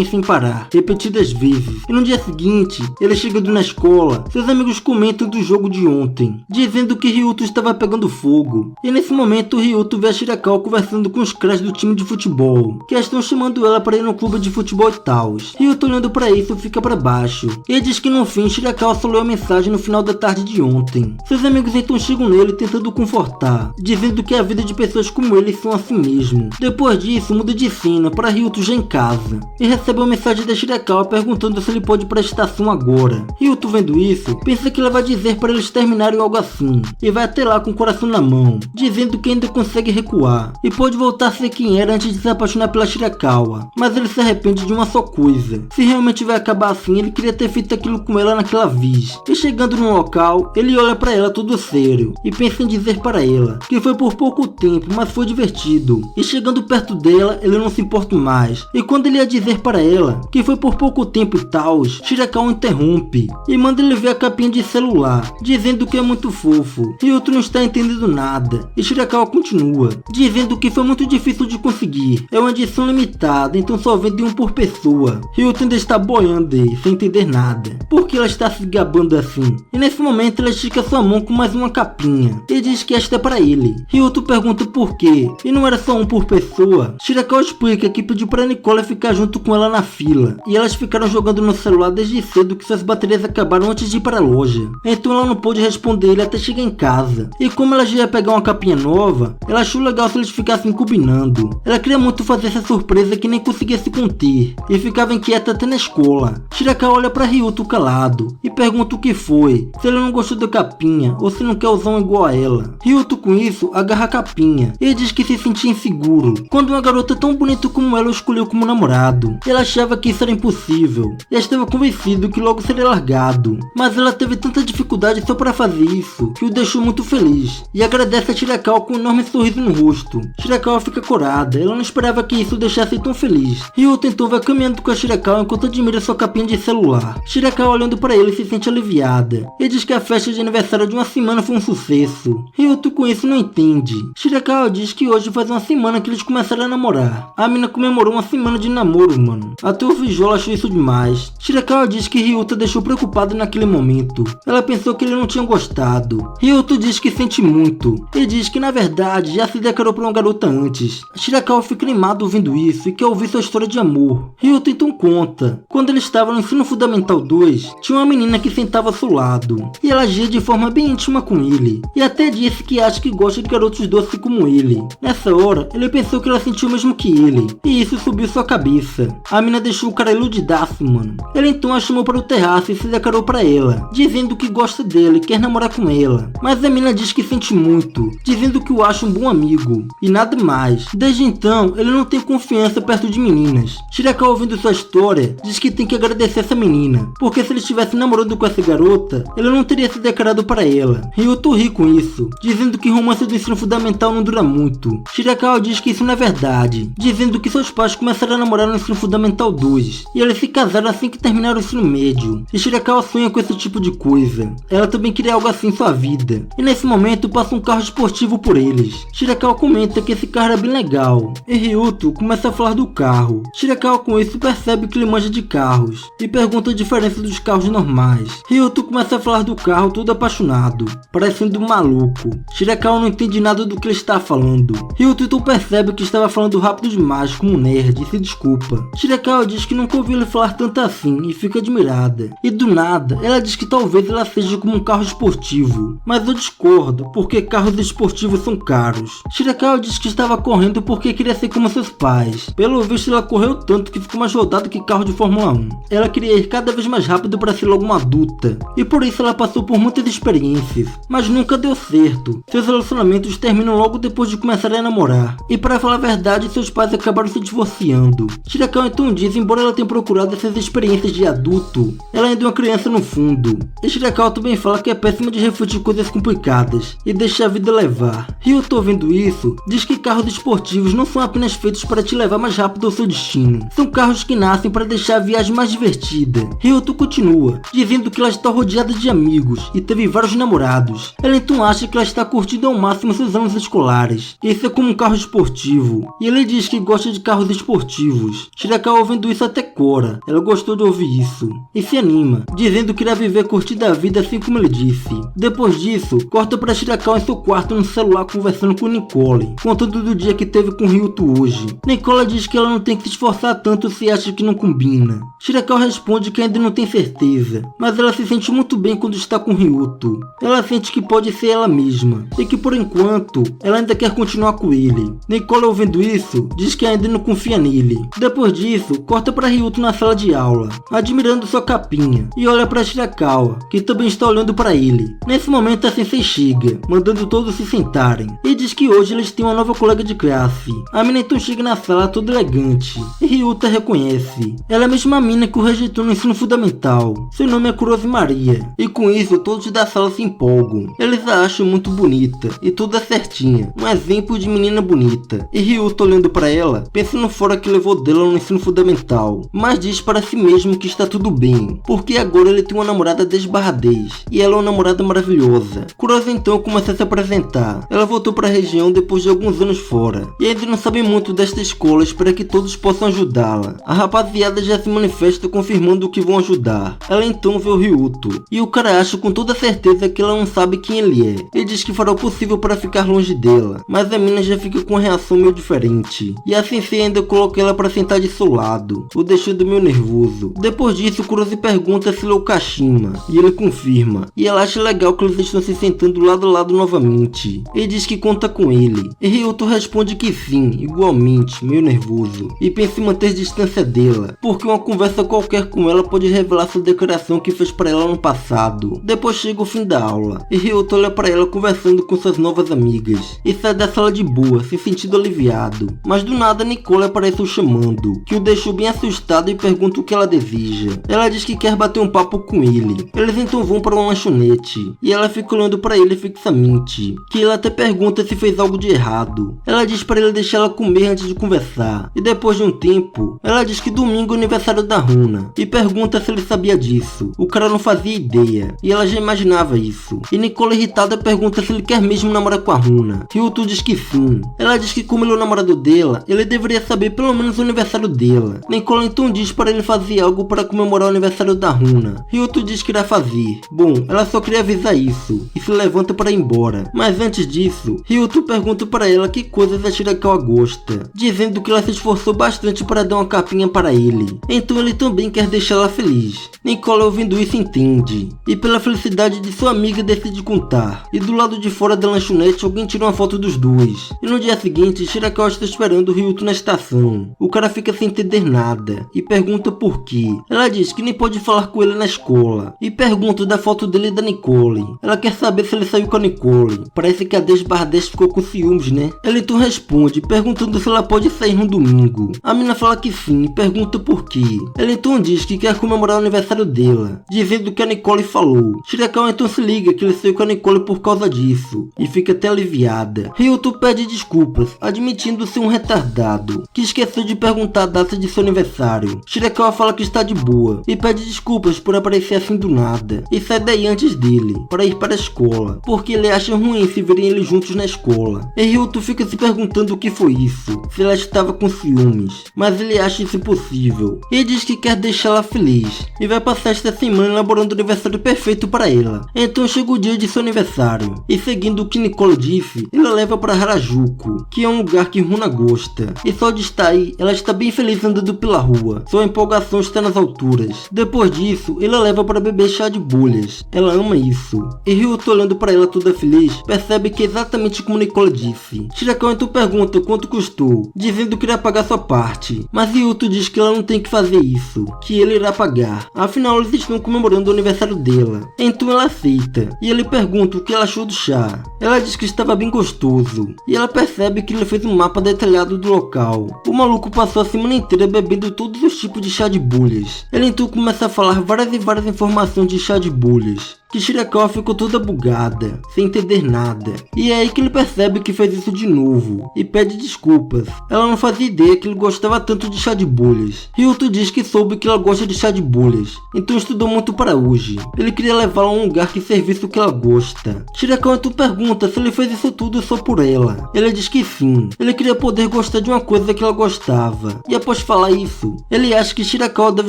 sem parar, repetidas vezes. E no dia seguinte, ele chegando na escola, seus amigos comentam do jogo de ontem, dizendo que Ryuto estava pegando fogo. E nesse momento Ryuto vê a Shirakawa conversando com os caras do time de futebol, que estão chamando ela para ir no clube de futebol e tal. Ryuto olhando para isso fica para baixo, e diz que no fim Shirakawa só leu a mensagem no final da tarde de ontem. Seus amigos então chegam nele tentando confortar, dizendo que a vida de pessoas como ele são assim mesmo. Depois disso muda de cena para Ryuto já em casa, e recebe uma mensagem da Shirakawa perguntando se ele pode ir para a estação agora. Ryuto vendo isso, pensa que ela vai dizer para eles terminarem algo assim, e vai até lá com o coração na mão, dizendo que ainda consegue recuar, e pode voltar a ser quem era antes de se apaixonar pela Shirakawa. Mas ele se arrepende de uma só coisa, se realmente vai acabar assim, ele queria ter feito aquilo com ela naquela vez. E chegando no local, ele olha para ela todo sério, e pensa em dizer para ela que foi por pouco tempo, mas foi divertido. E chegando perto dela, ele não se importa mais, e quando ele ia dizer para ela que foi por pouco tempo e tal, Shirakawa interrompe, e manda ele ver a capinha de celular, dizendo que é muito fofo. Ryuto não está entendendo nada, e Shirakawa continua, dizendo que foi muito difícil de conseguir, é uma edição limitada, então só vende um por pessoa. Ryuto ainda está boiando aí, sem entender nada, porque ela está se gabando assim. E nesse momento ela estica sua mão com mais uma capinha, e diz que esta é para ele. Ryuto pergunta por quê, e não era só um por pessoa. Shirakawa explica que pediu para Nicole ficar junto com ela ela na fila, e elas ficaram jogando no celular desde cedo que suas baterias acabaram antes de ir para a loja. Então ela não pôde responder ele até chegar em casa. E como ela já ia pegar uma capinha nova, ela achou legal se eles ficassem combinando. Ela queria muito fazer essa surpresa que nem conseguia se conter, e ficava inquieta até na escola. Shirakawa olha para Ryuto calado, e pergunta o que foi, se ele não gostou da capinha, ou se não quer usar um igual a ela. Ryuto com isso, agarra a capinha, e diz que se sentia inseguro, quando uma garota tão bonita como ela o escolheu como namorado. Ela achava que isso era impossível, e estava convencido que logo seria largado. Mas ela teve tanta dificuldade só para fazer isso, que o deixou muito feliz, e agradece a Shirakawa com um enorme sorriso no rosto. Shirakawa fica corada, ela não esperava que isso o deixasse tão feliz. Ryuto então vai caminhando com a Shirakawa enquanto admira sua capinha de celular. Shirakawa olhando para ele se sente aliviada, e diz que a festa de aniversário de uma semana foi um sucesso. Ryuto com isso não entende. Shirakawa diz que hoje faz uma semana que eles começaram a namorar. A mina comemorou uma semana de namoro, mano. Até o Vijolo achou isso demais. Shirakawa diz que Ryuto deixou preocupado naquele momento. Ela pensou que ele não tinha gostado. Ryuto diz que sente muito, e diz que na verdade já se declarou para uma garota antes. Shirakawa fica animado ouvindo isso e quer ouvir sua história de amor. Ryuto então conta. Quando ele estava no ensino fundamental 2, tinha uma menina que sentava ao seu lado, e ela agia de forma bem íntima com ele, e até disse que acha que gosta de garotos doces como ele. Nessa hora, ele pensou que ela sentiu o mesmo que ele, e isso subiu sua cabeça. A mina deixou o cara iludidaço, mano. Ele então a chamou para o terraço e se declarou para ela, dizendo que gosta dele e quer namorar com ela. Mas a mina diz que sente muito, dizendo que o acha um bom amigo, e nada mais. Desde então, ele não tem confiança perto de meninas. Shirakawa, ouvindo sua história, diz que tem que agradecer essa menina, porque se ele estivesse namorando com essa garota, ele não teria se declarado para ela. Ryuto ri com isso, dizendo que romance do ensino fundamental não dura muito. Shirakawa diz que isso não é verdade, dizendo que seus pais começaram a namorar no ensino fundamental 2, e eles se casaram assim que terminaram o ensino médio. E Shirakawa sonha com esse tipo de coisa. Ela também queria algo assim em sua vida. E nesse momento passa um carro esportivo por eles. Shirakawa comenta que esse carro é bem legal, e Ryuto começa a falar do carro. Shirakawa com isso percebe que ele manja de carros, e pergunta a diferença dos carros normais. Ryuto começa a falar do carro todo apaixonado, parecendo um maluco. Shirakawa não entende nada do que ele está falando. Ryuto então percebe que estava falando rápido demais como um nerd e se desculpa. Shirakawa diz que nunca ouviu ele falar tanto assim e fica admirada. E do nada, ela diz que talvez ela seja como um carro esportivo. Mas eu discordo, porque carros esportivos são caros. Shirakawa diz que estava correndo porque queria ser como seus pais. Pelo visto, ela correu tanto que ficou mais rodada que carro de Fórmula 1. Ela queria ir cada vez mais rápido para ser logo uma adulta, e por isso ela passou por muitas experiências, mas nunca deu certo. Seus relacionamentos terminam logo depois de começar a namorar, e para falar a verdade, seus pais acabaram se divorciando. Shirakawa então diz, embora ela tenha procurado essas experiências de adulto, ela ainda é uma criança no fundo. E Shirakawa também fala que é péssima de refletir coisas complicadas e deixar a vida levar. Ryuto, ouvindo isso, diz que carros esportivos não são apenas feitos para te levar mais rápido ao seu destino, são carros que nascem para deixar a viagem mais divertida. Ryuto continua, dizendo que ela está rodeada de amigos e teve vários namorados. Ela então acha que ela está curtindo ao máximo seus anos escolares. Isso é como um carro esportivo, e ele diz que gosta de carros esportivos. Shirakawa, ouvindo isso, até cora. Ela gostou de ouvir isso e se anima, dizendo que irá viver curtindo a vida assim como ele disse. Depois disso, corta para Shirakawa em seu quarto no celular conversando com Nicole, contando do dia que teve com Ryuto hoje. Nicole diz que ela não tem que se esforçar tanto se acha que não combina. Shirakawa responde que ainda não tem certeza, mas ela se sente muito bem quando está com Ryuto. Ela sente que pode ser ela mesma, e que por enquanto, ela ainda quer continuar com ele. Nicole, ouvindo isso, diz que ainda não confia nele. Depois disso, corta para Ryuto na sala de aula, admirando sua capinha, e olha para Shirakawa, que também está olhando para ele. Nesse momento a sensei chega, mandando todos se sentarem, e diz que hoje eles têm uma nova colega de classe. A mina então chega na sala toda elegante, e Ryuto a reconhece. Ela é a mesma mina que o rejeitou no ensino fundamental. Seu nome é Kurose Maria, e com isso todos da sala se empolgam. Eles a acham muito bonita, e toda certinha, um exemplo de menina bonita. E Ryuto, olhando para ela, pensa no fora que levou dela no ensino fundamental, mas diz para si mesmo que está tudo bem, porque agora ele tem uma namorada 10/10, e ela é uma namorada maravilhosa. Kurose então começa a se apresentar. Ela voltou para a região depois de alguns anos fora, e ainda não sabe muito desta escola, espera que todos possam ajudá-la. A rapaziada já se manifesta confirmando que vão ajudar. Ela então vê o Ryuto, e o cara acha com toda certeza que ela não sabe quem ele é. Ele diz que fará o possível para ficar longe dela, mas a mina já fica com uma reação meio diferente, e a sensei ainda coloca ela para sentar de seu lado, o deixando meio nervoso. Depois disso, Kurose pergunta se ele é o Kashima, e ele confirma, e ela acha legal que eles estão se sentando lado a lado novamente. Ele diz que conta com ele, e Ryuto responde que sim, igualmente, meio nervoso, e pensa em manter distância dela, porque uma conversa qualquer com ela pode revelar sua declaração que fez para ela no passado. Depois chega o fim da aula, e Ryuto olha para ela conversando com suas novas amigas, e sai da sala de boa, se sentindo aliviado. Mas do nada Nicole aparece o chamando, que o deixou bem assustado e pergunta o que ela deseja. Ela diz que quer bater um papo com ele. Eles então vão para uma lanchonete, e ela fica olhando para ele fixamente, que ele até pergunta se fez algo de errado. Ela diz para ele deixar ela comer antes de conversar, e depois de um tempo, ela diz que domingo é o aniversário da Runa, e pergunta se ele sabia disso. O cara não fazia ideia, e ela já imaginava isso. E Nicole, irritada, pergunta se ele quer mesmo namorar com a Runa. Ryuto diz que sim. Ela diz que como ele é o namorado dela, ele deveria saber pelo menos o aniversário dela. Nicole então diz para ele fazer algo para comemorar o aniversário da Runa. Ryuto diz que irá fazer. Bom, ela só queria avisar isso, e se levanta para ir embora. Mas antes disso, Ryuto pergunta para ela que coisas a Shirakawa gosta, dizendo que ela se esforçou bastante para dar uma capinha para ele. Então ele também quer deixar ela feliz. Nicole, ouvindo isso, entende, e pela felicidade de sua amiga decide contar. E do lado de fora da lanchonete alguém tira uma foto dos dois. E no dia seguinte, Shirakawa está esperando Ryuto na estação. O cara fica sem entender nada e pergunta por quê. Ela diz que nem pode falar com ele na escola e pergunta da foto dele e da Nicole. Ela quer saber se ele saiu com a Nicole. Parece que a 10/10 ficou com ciúmes, né? Ela então responde perguntando se ela pode sair no domingo. A mina fala que sim e pergunta por quê. Ela então diz que quer comemorar o aniversário dela, dizendo que a Nicole falou. Shirakawa então se liga que ele saiu com a Nicole por causa disso e fica até aliviada. Ryuto pede desculpas, admitindo ser um retardado, que esqueceu de perguntar a data de seu aniversário. Shirakawa fala que está de boa e pede desculpas por aparecer assim do nada e sai daí antes dele, para ir para a escola, porque ele acha ruim se verem eles juntos na escola. E Ryuto fica se perguntando o que foi isso, se ela estava com ciúmes, mas ele acha isso impossível e diz que quer deixá-la feliz e vai passar esta semana elaborando o aniversário perfeito para ela. Então chega o dia de seu aniversário e, seguindo o que Nicole disse, ela leva para Harajuku, que é um lugar que Runa gosta, e só de estar aí, ela está bem feliz andando pela rua. Sua empolgação está nas alturas. Depois disso, ele a leva para beber chá de bolhas. Ela ama isso. E Ryuto, olhando para ela toda feliz, percebe que é exatamente como Nicole disse. Shirakawa então pergunta quanto custou, dizendo que irá pagar sua parte, mas Ryuto diz que ela não tem que fazer isso, que ele irá pagar. Afinal, eles estão comemorando o aniversário dela. Então ela aceita, e ele pergunta o que ela achou do chá. Ela diz que estava bem gostoso, e ela percebe que ele fez um mapa detalhado do local. O maluco passou a semana inteira bebendo todos os tipos de chá de bolhas. Ele então começa a falar várias informações de chá de bolhas, que Shirakawa ficou toda bugada, sem entender nada. E é aí que ele percebe que fez isso de novo, e pede desculpas. Ela não fazia ideia que ele gostava tanto de chá de bolhas. Ryuto diz que soube que ela gosta de chá de bolhas, então estudou muito para hoje. Ele queria levá-la a um lugar que servisse o que ela gosta. Shirakawa então pergunta se ele fez isso tudo só por ela. Ela diz que sim, ele queria poder gostar de uma coisa que ela gostava. E após falar isso, ele acha que Shirakawa deve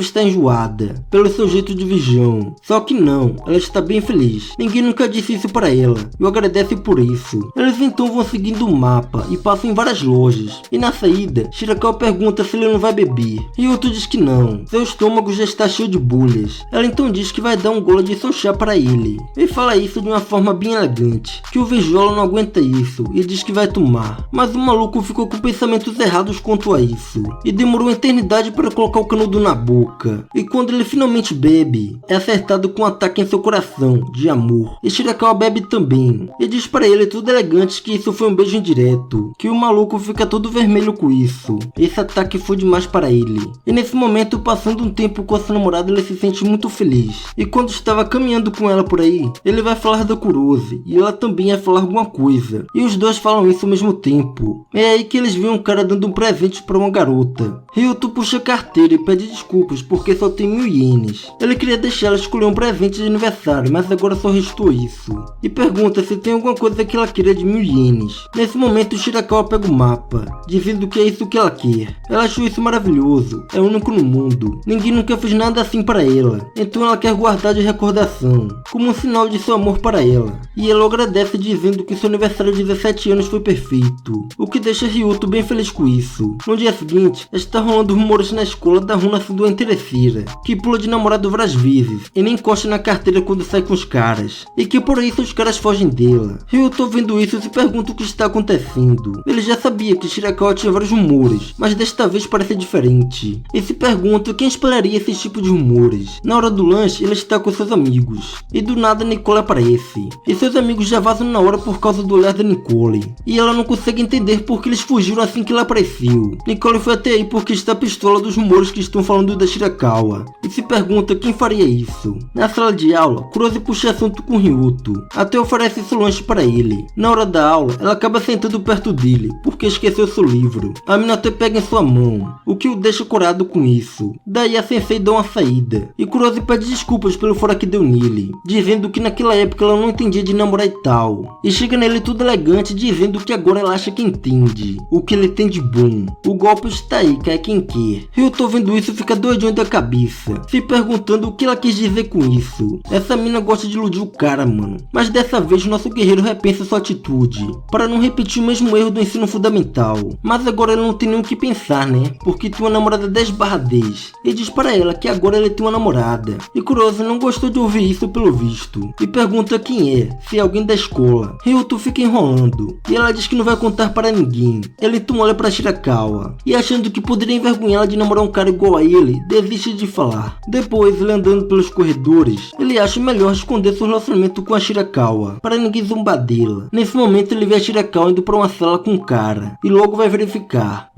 estar enjoada, pelo seu jeito de virgão. Só que não, ela está bem feliz. Ninguém nunca disse isso para ela, e o agradece por isso. Eles então vão seguindo o mapa e passam em várias lojas. E na saída, Shirakawa pergunta se ele não vai beber. Ryuto diz que não, seu estômago já está cheio de bolhas. Ela então diz que vai dar um gole de seu chá para ele. Ele fala isso de uma forma bem elegante, que o Vijola não aguenta isso e diz que vai tomar. Mas o maluco ficou com pensamentos errados quanto a isso, e demorou uma eternidade para colocar o canudo na boca. E quando ele finalmente bebe, é acertado com um ataque em seu coração, de amor. E Shirakawa bebe também, e diz para ele tudo elegante que isso foi um beijo indireto, que o maluco fica todo vermelho com isso. Esse ataque foi demais para ele. E nesse momento, passando um tempo com a sua namorada, ele se sente muito feliz. E quando estava caminhando com ela por aí, ele vai falar da Kurose, e ela também vai falar alguma coisa. E os dois falam isso ao mesmo tempo. É aí que eles veem um cara dando um presente para uma garota. Ryuto puxa a carteira e pede desculpas porque só tem 1000 ienes. Ele queria deixar ela escolher um presente de aniversário, mas agora só restou isso. E pergunta se tem alguma coisa que ela queira de 1000 ienes. Nesse momento, Shirakawa pega o mapa, dizendo que é isso que ela quer. Ela achou isso maravilhoso, é único no mundo. Ninguém nunca fez nada assim para ela, então ela quer guardar de recordação, como um sinal de seu amor para ela. e ela agradece dizendo que seu aniversário de 17 anos foi perfeito, o que deixa Ryuto bem feliz com isso. No dia seguinte, está rolando rumores na escola da Runa sendo uma interesseira, que pula de namorado várias vezes e nem encosta na carteira quando sai com os caras, e que por isso os caras fogem dela. Ryuto vendo isso se pergunta o que está acontecendo. Ele já sabia que Shirakawa tinha vários rumores, mas desta vez parece diferente, e se pergunta quem espalharia esse tipo de rumores. Na hora do lanche, ele está com seus amigos, e do nada Nicole aparece, e seus amigos já vazam na hora por causa do olhar da Nicole, e ela não consegue entender por que eles fugiram assim que ela apareceu. Nicole foi até aí porque está pistola dos rumores que estão falando da Shirakawa, e se pergunta quem faria isso. Na sala de aula, Kurose puxa assunto com Ryuto, até oferece seu lanche para ele. Na hora da aula, ela acaba sentando perto dele, porque esqueceu seu livro. A mina até pega em sua mão, o que o deixa corado com isso. Daí a sensei dá uma saída, e Kurose pede desculpas pelo fora que deu nele, dizendo que naquela época ela não entendia de namorar e tal. E chega nele tudo elegante, dizendo que agora ela acha que entende o que ele tem de bom. O golpe está aí, cai quem quer. Ryuto vendo isso fica doidinho da cabeça, se perguntando o que ela quis dizer com isso. Essa mina gosta de iludir o cara, mano. Mas dessa vez nosso guerreiro repensa sua atitude, para não repetir o mesmo erro do ensino fundamental. Mas agora ele não tem nem o que pensar, né? Porque tem uma namorada 10/10. E diz para ela que agora ele tem uma namorada. E Kurose não gostou de ouvir isso pelo visto, e pergunta quem é, se é alguém da escola. Ryuto fica enrolando, e ela diz que não vai contar para ninguém. Ele então olha para Shirakawa, e achando que poderia envergonhá-la de namorar um cara igual a ele, desiste de falar. Depois, ele andando pelos corredores, ele acha melhor esconder seu relacionamento com a Shirakawa, para ninguém zombar dela. Nesse momento ele vê a Shirakawa indo para uma sala com um cara, e logo vai verificar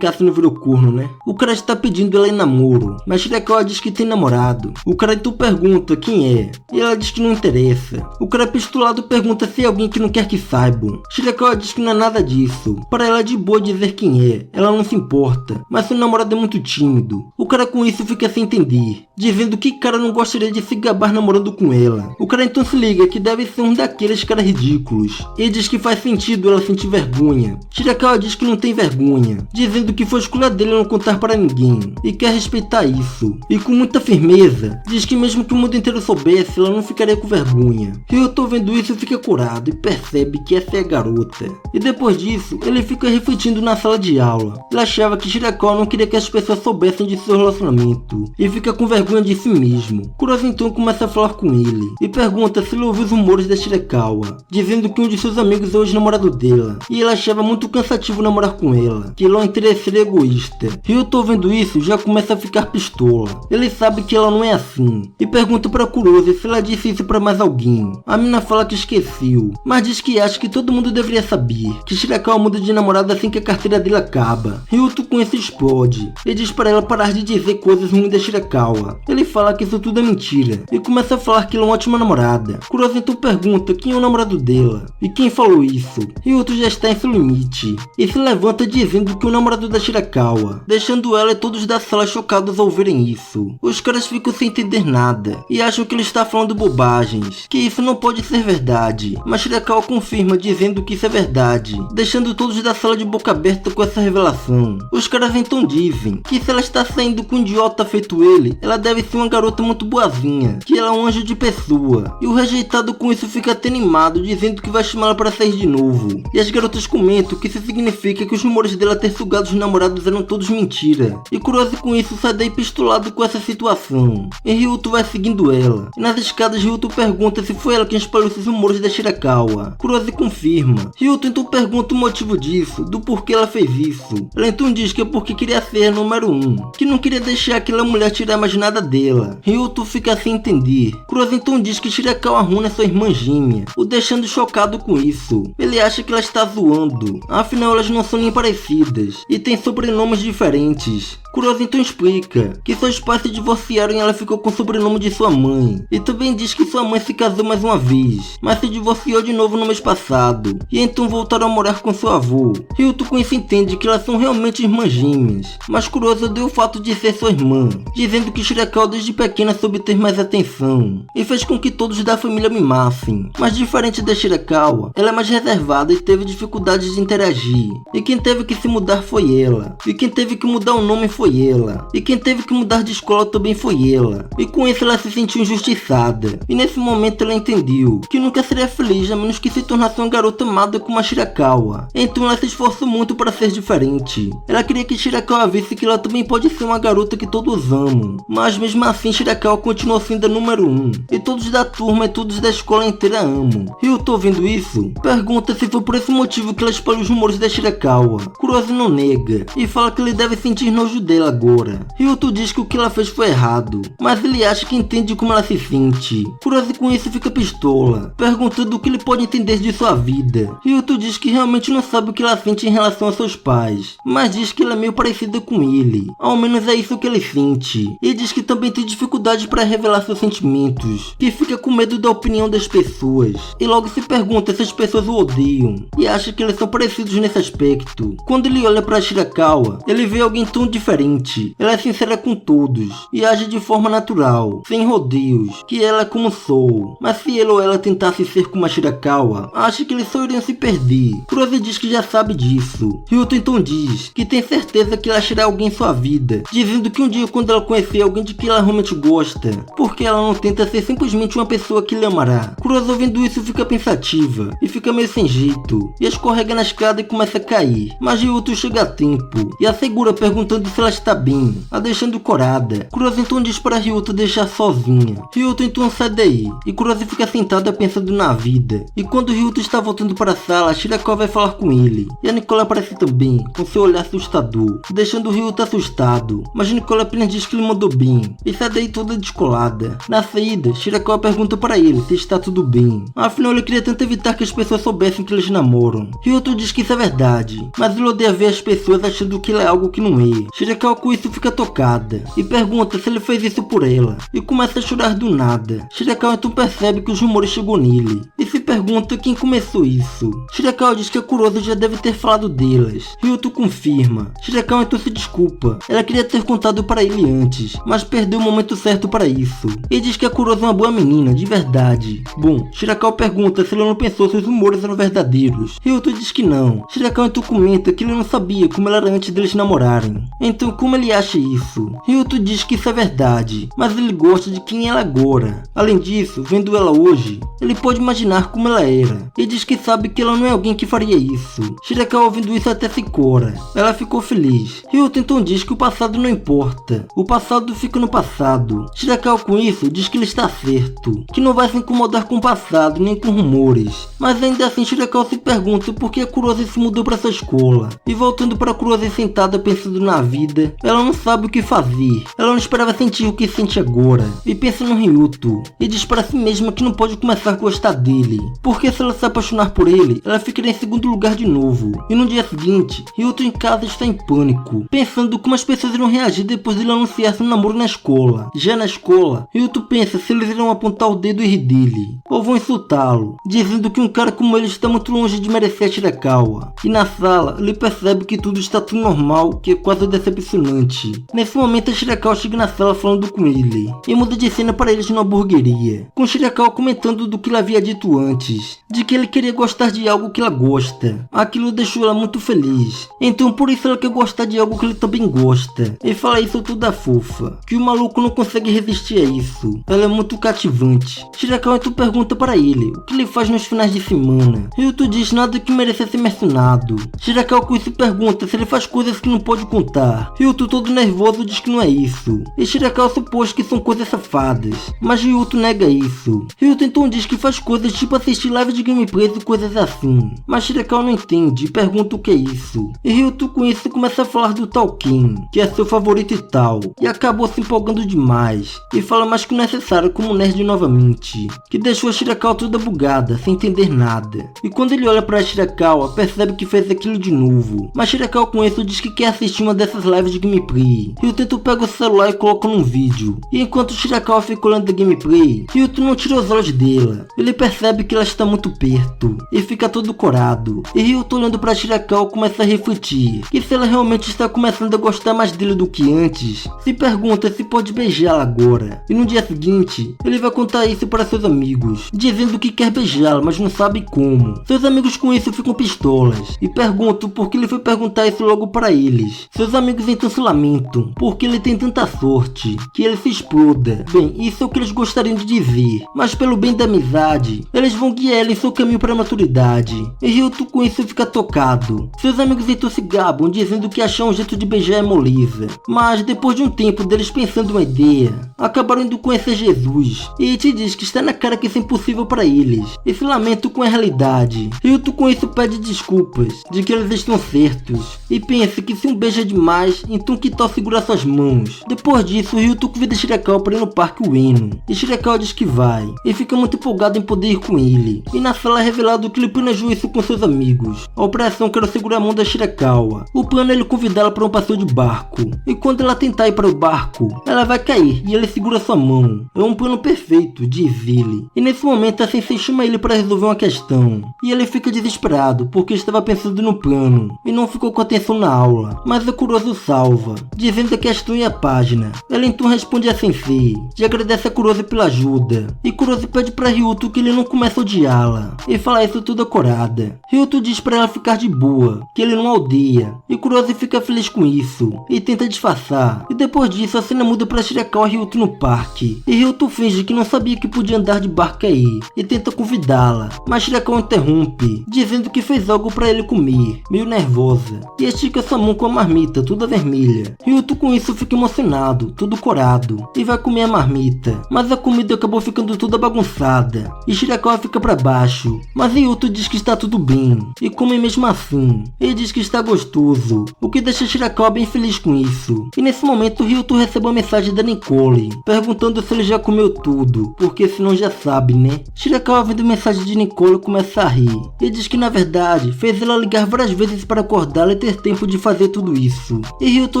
se não virou corno, né? O cara está pedindo ela em namoro, mas Shirakawa diz que tem namorado. O cara então pergunta quem é, e ela diz que não interessa. O cara pistolado pergunta se é alguém que não quer que saibam. Shirakawa diz que não é nada disso, para ela de boa dizer quem é, ela não se importa, mas seu namorado é muito tímido. O cara com isso fica sem entender, dizendo que cara não gostaria de se gabar namorando com ela. O cara então se liga que deve ser um daqueles caras ridículos, e diz que faz sentido ela sentir vergonha. Shirakawa diz que não tem vergonha, dizendo que foi escolha dele não contar para ninguém, e quer respeitar isso. E com muita firmeza, diz que mesmo que o mundo inteiro soubesse, ela não ficaria com vergonha. Ryuto vendo isso fica curado e percebe que essa é a garota. E depois disso, ele fica refletindo na sala de aula. Ele achava que Shirakawa não queria que as pessoas soubessem de seu relacionamento, e fica com vergonha de si mesmo. Kurose então começa a falar com ele, e pergunta se ele ouviu os rumores da Shirakawa, dizendo que um de seus amigos é o ex-namorado dela, e ele achava muito cansativo namorar com ela, que ela é um interesseiro egoísta. Ryuto vendo isso já começa a ficar pistola. Ele sabe que ela não é assim, e pergunta para Kurose se ela disse isso para mais alguém. A mina fala que esqueceu, mas diz que acha que todo mundo deveria saber que Shirakawa muda de namorada assim que a carteira dele acaba. Ryuto com isso explode, e diz para ela parar de dizer coisas ruins da Shirakawa. Ele fala que isso tudo é mentira, e começa a falar que ela é uma ótima namorada. Kurose então pergunta quem é o namorado dela, e quem falou isso. Ryuto já está em seu limite, e se levanta dizendo que é o namorado da Shirakawa, deixando ela e todos da sala chocados ao verem isso. Os caras ficam sem entender nada, e acham que ele está falando bobagens, que isso não pode ser verdade, mas Shirakawa confirma dizendo que isso é verdade, deixando todos da sala de boca aberta com essa revelação. Os caras então dizem que se ela está saindo com um idiota feito ele, ela deve ser uma garota muito boazinha, que ela é um anjo de pessoa, e o rejeitado com isso fica até animado, dizendo que vai chamá-la para sair de novo. E as garotas comentam que isso significa que os rumores dela ter sugado os namorados eram todos mentira, e Kurose com isso sai daí pistolado com essa situação. E Ryuto vai seguindo ela, e nas escadas Ryuto pergunta se foi ela quem espalhou esses rumores da Shirakawa. Kurose confirma. Ryuto então pergunta o motivo disso, do porquê ela fez isso. Ela então diz que é porque queria ser a número 1, que não queria deixar aquela mulher tirar mais nada dela. Ryuto fica sem entender. Kurose então diz que Shirakawa Runa é sua irmã gêmea, o deixando chocado com isso. Ele acha que ela está zoando, afinal elas não são nem parecidas, e têm sobrenomes diferentes. Kurose então explica que seus pais se divorciaram e ela ficou com o sobrenome de sua mãe, e também diz que sua mãe se casou mais uma vez, mas se divorciou de novo no mês passado, e então voltaram a morar com seu avô. Ryuto com isso entende que elas são realmente irmãs gêmeas, mas Kurose odeia o fato de ser sua irmã, dizendo que Shirakawa desde pequena soube ter mais atenção, e fez com que todos da família mimassem. Mas diferente da Shirakawa, ela é mais reservada e teve dificuldades de interagir, e quem teve que se mudar foi ela, e quem teve que mudar o nome foi foi ela, e quem teve que mudar de escola também foi ela, e com isso ela se sentiu injustiçada, e nesse momento ela entendeu que nunca seria feliz a menos que se tornasse uma garota amada como a Shirakawa. Então ela se esforçou muito para ser diferente. Ela queria que Shirakawa visse que ela também pode ser uma garota que todos amam, mas mesmo assim Shirakawa continuou sendo a número 1, e todos da turma e todos da escola inteira amam. Ryuto, ouvindo isso, pergunta se foi por esse motivo que ela espalhou os rumores da Shirakawa. Kurosi não nega, e fala que ele deve sentir nojo dela agora. Ryuto diz que o que ela fez foi errado, mas ele acha que entende como ela se sente. Kurosi com isso fica pistola, perguntando o que ele pode entender de sua vida. Ryuto diz que realmente não sabe o que ela sente em relação a seus pais, mas diz que ela é meio parecida com ele, ao menos é isso que ele sente. E diz que também tem dificuldade para revelar seus sentimentos, que fica com medo da opinião das pessoas, e logo se pergunta se as pessoas o odeiam, e acha que eles são parecidos nesse aspecto. Quando ele olha para Shirakawa, ele vê alguém tão diferente. Ela é sincera com todos, e age de forma natural, sem rodeios, que ela é como sou. Mas se ele ou ela tentasse ser como a Shirakawa, acha que eles só iriam se perder. Kurosi diz que já sabe disso. Ryuto então diz que tem certeza que ela achará alguém em sua vida, dizendo que um dia quando ela conhecer alguém de que ela realmente gosta, porque ela não tenta ser simplesmente uma pessoa que lhe amará. Kurosi, ouvindo isso, fica pensativa e fica meio sem jeito, e escorrega na escada e começa a cair. Mas Ryuto chega a tempo e a segura, perguntando se ela está bem, a deixando corada. Kurosi então diz para Ryuto deixar sozinha. Ryuto então sai daí, e Kurosi fica sentada pensando na vida. E quando Ryuto está voltando para a sala, Shirakawa vai falar com ele, e a Nicole aparece também, com seu olhar assustador, deixando Ryuto assustado. Mas Nicole apenas diz que ele mandou bem, e sai daí toda descolada. Na saída, Shirakawa pergunta para ele se está tudo bem, afinal ele queria tanto evitar que as pessoas soubessem que eles namoram. Ryuto diz que isso é verdade, mas ele odeia ver as pessoas achando que ele é algo que não é. Shirakawa com isso fica tocada, e pergunta se ele fez isso por ela, e começa a chorar do nada. Shirakawa então percebe que os rumores chegou nele, e se pergunta quem começou isso. Shirakawa diz que a Kurosi já deve ter falado delas. Ryuto confirma. Shirakawa então se desculpa, ela queria ter contado para ele antes, mas perdeu o momento certo para isso, e diz que a Kurosi é uma boa menina, de verdade. Bom, Shirakawa pergunta se ela não pensou se os rumores eram verdadeiros. Ryuto diz que não. Shirakawa então comenta que ele não sabia como ela era antes deles namorarem. Então como ele acha isso? Ryuto diz que isso é verdade, mas ele gosta de quem ela é agora. Além disso, vendo ela hoje, ele pode imaginar como ela era, e diz que sabe que ela não é alguém que faria isso. Shirakawa, ouvindo isso, até se cora. Ela ficou feliz. Ryuto então diz que o passado não importa, o passado fica no passado. Shirakawa com isso diz que ele está certo, que não vai se incomodar com o passado nem com rumores. Mas ainda assim Shirakawa se pergunta por que a Kurosi se mudou para essa escola. E voltando para Kurosi sentada pensando na vida, ela não sabe o que fazer. Ela não esperava sentir o que sente agora, e pensa no Ryuto, e diz para si mesma que não pode começar a gostar dele, porque se ela se apaixonar por ele, ela ficaria em segundo lugar de novo. E no dia seguinte, Ryuto em casa está em pânico, pensando como as pessoas irão reagir depois de ele anunciar seu namoro na escola. Já na escola, Ryuto pensa se eles irão apontar o dedo e rir dele, ou vão insultá-lo, dizendo que um cara como ele está muito longe de merecer a Shirakawa. E na sala, ele percebe que tudo está tão normal que é quase decepcionante. Nesse momento, a Shirakawa chega na sala falando com ele, e muda de cena para eles numa hamburgueria, com Shirakawa comentando do que ela havia dito antes, de que ele queria gostar de algo que ela gosta. Aquilo deixou ela muito feliz, então por isso ela quer gostar de algo que ele também gosta, e fala isso toda fofa, que o maluco não consegue resistir a isso. Ela é muito cativante. Shirakawa então pergunta para ele o que ele faz nos finais de semana. Ryuto diz nada que mereça ser mencionado. Shirakawa com isso pergunta se ele faz coisas que não pode contar. Ryuto, todo nervoso, diz que não é isso, e Shirakawa supôs que são coisas safadas, mas Ryuto nega isso. Ryuto então diz que faz coisas tipo assistir live de gameplays e coisas assim, mas Shirakawa não entende e pergunta o que é isso. E Ryuto com isso começa a falar do tal Ken, que é seu favorito e tal, e acabou se empolgando demais, e fala mais que o necessário como nerd novamente, que deixou a Shirakawa toda bugada, sem entender nada. E quando ele olha para Shirakawa, percebe que fez aquilo de novo, mas Shirakawa com isso diz que quer assistir uma dessas lives de gameplay. Ryuto então pega o celular e coloca num vídeo, e enquanto Shirakawa fica olhando a gameplay, Ryuto não tira os olhos dela. Ele percebe que ela está muito perto, e fica todo corado. E Ryuto, olhando para Shirakawa, começa a refletir que se ela realmente está começando a gostar mais dele do que antes, se pergunta se pode beijá-la agora. E no dia seguinte, ele vai contar isso para seus amigos, dizendo que quer beijá-la, mas não sabe como. Seus amigos com isso ficam pistolas, e perguntam por que ele foi perguntar isso logo para eles. Seus amigos todos então se lamentam, porque ele tem tanta sorte, que ele se exploda. Bem, isso é o que eles gostariam de dizer, mas pelo bem da amizade, eles vão guiar ele em seu caminho para a maturidade. E Ryuto com isso fica tocado. Seus amigos então se gabam, dizendo que achar um jeito de beijar é moleza. Mas depois de um tempo deles pensando uma ideia, acabaram indo conhecer Jesus. E Ichi diz que está na cara que isso é impossível para eles, e se lamenta com a realidade. Ryuto com isso pede desculpas, de que eles estão certos, e pensa que se um beijo é demais, então que tal segurar suas mãos. Depois disso, Ryuto convida Shirakawa para ir no parque Ueno, e Shirakawa diz que vai, e fica muito empolgado em poder ir com ele. E na sala é revelado que ele planejou isso com seus amigos. A operação que era segurar a mão da Shirakawa. O plano é ele convidá-la para um passeio de barco, e quando ela tentar ir para o barco, ela vai cair e ele segura sua mão. É um plano perfeito, diz ele. E nesse momento a Sensei chama ele para resolver uma questão, e ele fica desesperado porque estava pensando no plano e não ficou com atenção na aula. Mas o Kurosu salva, dizendo a questão e a página. Ela então responde a Sensei e agradece a Kurosu pela ajuda, e Kurosu pede para Ryuto que ele não comece a odiá-la e fala isso toda corada. Ryuto diz para ela ficar de boa, que ele não a odeia, e Kurosu fica feliz com isso e tenta disfarçar. E depois disso a cena muda para Shirakawa e Ryuto no parque, e Ryuto finge que não sabia que podia andar de barco aí e tenta convidá-la, mas Shirakawa interrompe, dizendo que fez algo para ele comer, meio nervosa, e estica sua mão com a marmita toda vermelha. Ryuto com isso fica emocionado, todo corado, e vai comer a marmita, mas a comida acabou ficando toda bagunçada, e Shirakawa fica para baixo, mas Ryuto diz que está tudo bem, e come mesmo assim. Ele diz que está gostoso, o que deixa Shirakawa bem feliz com isso. E nesse momento Ryuto recebe uma mensagem da Nicole, perguntando se ele já comeu tudo, porque senão já sabe, né? Shirakawa vendo a mensagem de Nicole começa a rir, e diz que na verdade fez ela ligar várias vezes para acordá-la e ter tempo de fazer tudo isso. E Ryuto